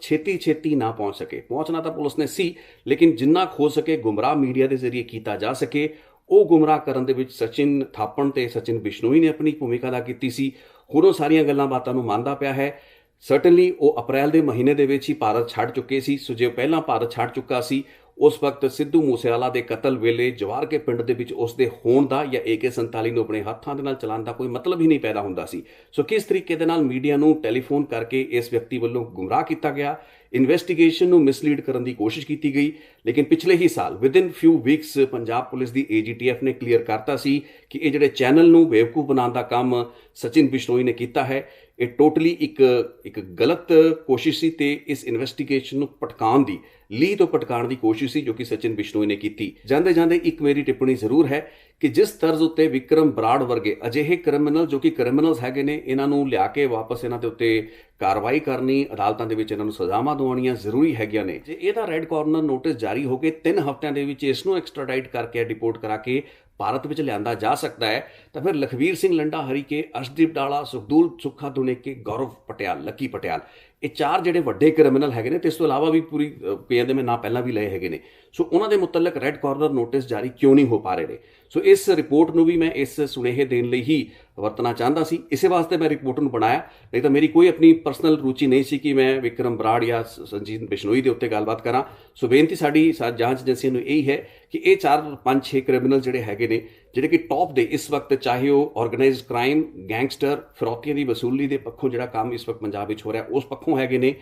ਛੇਤੀ ਨਾ ਪਹੁੰਚ ਸਕੇ। ਪਹੁੰਚਣਾ ਤਾਂ ਪੁਲਿਸ ਨੇ ਸੀ, ਲੇਕਿਨ ਜਿੰਨਾ ਹੋ ਸਕੇ ਗੁੰਮਰਾਹ ਮੀਡੀਆ ਦੇ ਜ਼ਰੀਏ ਕੀਤਾ ਜਾ ਸਕੇ, ਉਹ ਗੁੰਮਰਾਹ ਕਰਨ ਦੇ ਵਿੱਚ ਸਚਿਨ ਥਾਪਣ ਤੇ ਸਚਿਨ ਬਿਸ਼ਨੋਈ ਨੇ ਆਪਣੀ ਭੂਮਿਕਾ ਅਦਾ ਕੀਤੀ ਸੀ। ਹੁਣ ਉਹ ਸਾਰੀਆਂ ਗੱਲਾਂ ਬਾਤਾਂ ਨੂੰ ਮੰਨਦਾ ਪਿਆ ਹੈ। ਸਰਟਨਲੀ ਉਹ ਅਪ੍ਰੈਲ ਦੇ ਮਹੀਨੇ ਦੇ ਵਿੱਚ ਹੀ ਭਾਰਤ ਛੱਡ ਚੁੱਕੇ ਸੀ। ਸੋ ਜੇ ਪਹਿਲਾਂ ਭਾਰਤ ਛੱਡ ਚੁੱਕਾ ਸੀ, ਉਸ ਵਕਤ ਸਿੱਧੂ ਮੂਸੇਵਾਲਾ ਦੇ ਕਤਲ ਵੇਲੇ ਜਵਾਰ ਕੇ ਪਿੰਡ ਦੇ ਵਿੱਚ ਉਸ ਦੇ ਹੋਣ ਦਾ ਜਾਂ AK-47 ਨੂੰ ਆਪਣੇ ਹੱਥਾਂ ਦੇ ਨਾਲ ਚਲਾਉਣ ਦਾ ਕੋਈ ਮਤਲਬ ਹੀ ਨਹੀਂ ਪੈਦਾ ਹੁੰਦਾ ਸੀ। ਸੋ ਕਿਸ ਤਰੀਕੇ ਦੇ ਨਾਲ ਮੀਡੀਆ ਨੂੰ ਟੈਲੀਫੋਨ ਕਰਕੇ ਇਸ ਵਿਅਕਤੀ ਵੱਲੋਂ ਗੁੰਮਰਾਹ ਕੀਤਾ ਗਿਆ, ਇਨਵੈਸਟੀਗੇਸ਼ਨ ਨੂੰ ਮਿਸਲੀਡ ਕਰਨ ਦੀ ਕੋਸ਼ਿਸ਼ ਕੀਤੀ ਗਈ, ਲੇਕਿਨ ਪਿਛਲੇ ਹੀ ਸਾਲ ਵਿਦਿਨ ਫਿਊ ਵੀਕਸ ਪੰਜਾਬ ਪੁਲਿਸ ਦੀ AGTF ਨੇ ਕਲੀਅਰ ਕਰਤਾ ਸੀ ਕਿ ਇਹ ਜਿਹੜੇ ਚੈਨਲ ਨੂੰ ਬੇਵਕੂਫ ਬਣਾਉਣ ਦਾ ਕੰਮ ਸਚਿਨ ਬਿਸ਼ਨੋਈ ਨੇ ਕੀਤਾ ਹੈ, ਇਹ ਟੋਟਲੀ ਇੱਕ ਗਲਤ ਕੋਸ਼ਿਸ਼ ਸੀ ਤੇ ਇਸ ਇਨਵੈਸਟੀਗੇਸ਼ਨ ਨੂੰ ਭਟਕਾਉਣ ਦੀ, ਲੀਹ ਤੋਂ ਭਟਕਾਉਣ ਦੀ ਕੋਸ਼ਿਸ਼ ਸੀ ਜੋ ਕਿ ਸਚਿਨ ਬਿਸ਼ਨੋਈ ਨੇ ਕੀਤੀ। ਜਾਂਦੇ ਇੱਕ ਮੇਰੀ ਟਿੱਪਣੀ ਜ਼ਰੂਰ ਹੈ ਕਿ ਜਿਸ ਤਰਜ਼ ਉੱਤੇ ਵਿਕਰਮ ਬਰਾੜ ਵਰਗੇ ਅਜਿਹੇ ਕ੍ਰਿਮੀਨਲ ਜੋ ਕਿ ਕ੍ਰਿਮੀਨਲਸ ਹੈਗੇ ਨੇ, ਇਹਨਾਂ ਨੂੰ ਲਿਆ ਕੇ ਵਾਪਸ ਇਹਨਾਂ ਦੇ ਉੱਤੇ ਕਾਰਵਾਈ ਕਰਨੀ, ਅਦਾਲਤਾਂ ਦੇ ਵਿੱਚ ਇਹਨਾਂ ਨੂੰ ਸਜ਼ਾਵਾਂ ਦਿਵਾਉਣੀਆਂ ਜ਼ਰੂਰੀ ਹੈਗੀਆਂ ਨੇ। ਜੇ ਇਹਦਾ ਰੈੱਡ ਕਾਰਨਰ ਨੋਟਿਸ ਜਾਰੀ ਹੋ ਕੇ 3 ਹਫ਼ਤਿਆਂ ਦੇ ਵਿੱਚ ਇਸ ਨੂੰ ਐਕਸਟ੍ਰਾਡਾਈਟ ਕਰਕੇ ਡਿਪੋਰਟ ਕਰਾ ਕੇ ਭਾਰਤ ਵਿੱਚ ਲਿਆਂਦਾ ਜਾ ਸਕਦਾ ਹੈ, ਤਾਂ ਫਿਰ ਲਖਵੀਰ ਸਿੰਘ ਲੰਡਾ ਹਰੀਕੇ, ਅਰਸ਼ਦੀਪ ਡਾਲਾ, ਸੁਖਦੂਲ ਸੁੱਖਾ ਦੁਨੇਕੇ, ਗੌਰਵ ਪਟਿਆਲ, ਲੱਕੀ ਪਟਿਆਲ, ਇਹ ਚਾਰ ਜਿਹੜੇ ਵੱਡੇ ਕ੍ਰਿਮੀਨਲ ਹੈਗੇ ਨੇ ਤੇ ਇਸ ਤੋਂ ਇਲਾਵਾ ਵੀ ਪੂਰੀ ਕਈਆਂ ਦੇ ਮੈਂ ਨਾਂ ਪਹਿਲਾਂ ਵੀ ਲਏ ਹੈਗੇ ਨੇ। ਸੋ ਉਹਨਾਂ ਦੇ ਮੁਤਲਕ ਰੈੱਡ ਕਾਰਨਰ ਨੋਟਿਸ ਜਾਰੀ ਕਿਉਂ ਨਹੀਂ ਹੋ ਪਾ ਰਹੇ ਨੇ। ਸੋ ਇਸ ਰਿਪੋਰਟ ਨੂੰ ਵੀ ਮੈਂ ਇਸ ਸੁਨੇਹੇ ਦੇਣ ਲਈ ਹੀ ਵਰਤਣਾ ਚਾਹੁੰਦਾ ਸੀ, ਇਸੇ ਵਾਸਤੇ ਮੈਂ ਰਿਪੋਰਟ ਨੂੰ ਬਣਾਇਆ। ਨਹੀਂ ਤਾਂ ਮੇਰੀ ਕੋਈ ਆਪਣੀ ਪਰਸਨਲ ਰੁਚੀ ਨਹੀਂ ਸੀ ਕਿ ਮੈਂ ਵਿਕਰਮ ਬਰਾੜ ਜਾਂ ਸੰਜੀਤ ਬਿਸ਼ਨੋਈ ਦੇ ਉੱਤੇ ਗੱਲਬਾਤ ਕਰਾਂ। ਸੋ ਬੇਨਤੀ ਸਾਡੀ ਜਾਂਚ ਏਜੰਸੀਆਂ ਨੂੰ ਇਹੀ ਹੈ ਕਿ ਇਹ 4-5-6 ਕ੍ਰਿਮੀਨਲ ਜਿਹੜੇ ਹੈਗੇ ਨੇ, ਜਿਹੜੇ ਕਿ ਟੌਪ ਦੇ ਇਸ ਵਕਤ, ਚਾਹੇ ਉਹ ਆਰਗੇਨਾਈਜ਼ਡ ਕ੍ਰਾਈਮ, ਗੈਂਗਸਟਰ, ਫਿਰੌਤੀਆਂ ਦੀ ਵਸੂਲੀ ਦੇ ਪੱਖੋਂ ਜਿਹੜਾ ਕੰਮ ਇਸ ਵਕਤ ਪੰਜਾਬ ਵਿੱਚ ਹੋ ਰਿਹਾ ਉਸ ਪੱਖੋਂ ਹੈਗੇ ਨੇ,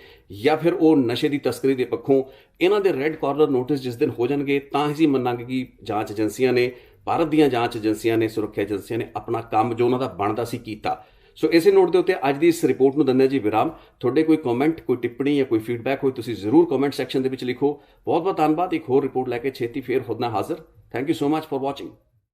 ਜਾਂ ਫਿਰ ਉਹ ਨਸ਼ੇ ਦੀ ਤਸਕਰੀ ਦੇ ਪੱਖੋਂ, ਇਹਨਾਂ ਦੇ ਰੈੱਡ ਕਾਰਨਰ ਨੋਟਿਸ ਜਿਸ ਦਿਨ ਹੋ ਜਾਣਗੇ ਤਾਂ ਹੀ ਮੰਨਾਂਗੇ ਕਿ ਜਾਂਚ ਏਜੰਸੀਆਂ ਨੇ, ਭਾਰਤ ਦੀਆਂ ਜਾਂਚ ਏਜੰਸੀਆਂ ਨੇ, ਸੁਰੱਖਿਆ ਏਜੰਸੀਆਂ ਨੇ ਆਪਣਾ ਕੰਮ ਜੋ ਉਹਨਾਂ ਦਾ ਬਣਦਾ ਸੀ ਕੀਤਾ। ਸੋ ਇਸੇ ਨੋਟ ਦੇ ਉੱਤੇ ਅੱਜ ਦੀ ਇਸ ਰਿਪੋਰਟ ਨੂੰ ਦਿੰਦੇ ਜੀ ਵਿਰਾਮ। ਤੁਹਾਡੇ ਕੋਈ ਕਮੈਂਟ, ਕੋਈ ਟਿੱਪਣੀ ਜਾਂ ਕੋਈ ਫੀਡਬੈਕ ਹੋਏ ਤੁਸੀਂ ਜ਼ਰੂਰ ਕਮੈਂਟ ਸੈਕਸ਼ਨ ਦੇ ਵਿੱਚ ਲਿਖੋ। ਬਹੁਤ ਬਹੁਤ ਧੰਨਵਾਦ। ਇੱਕ ਹੋਰ ਰਿਪੋਰਟ ਲੈ ਕੇ ਛੇਤੀ ਫੇਰ ਹੋਣਾ ਹਾਜ਼ਰ। Thank you so much for watching.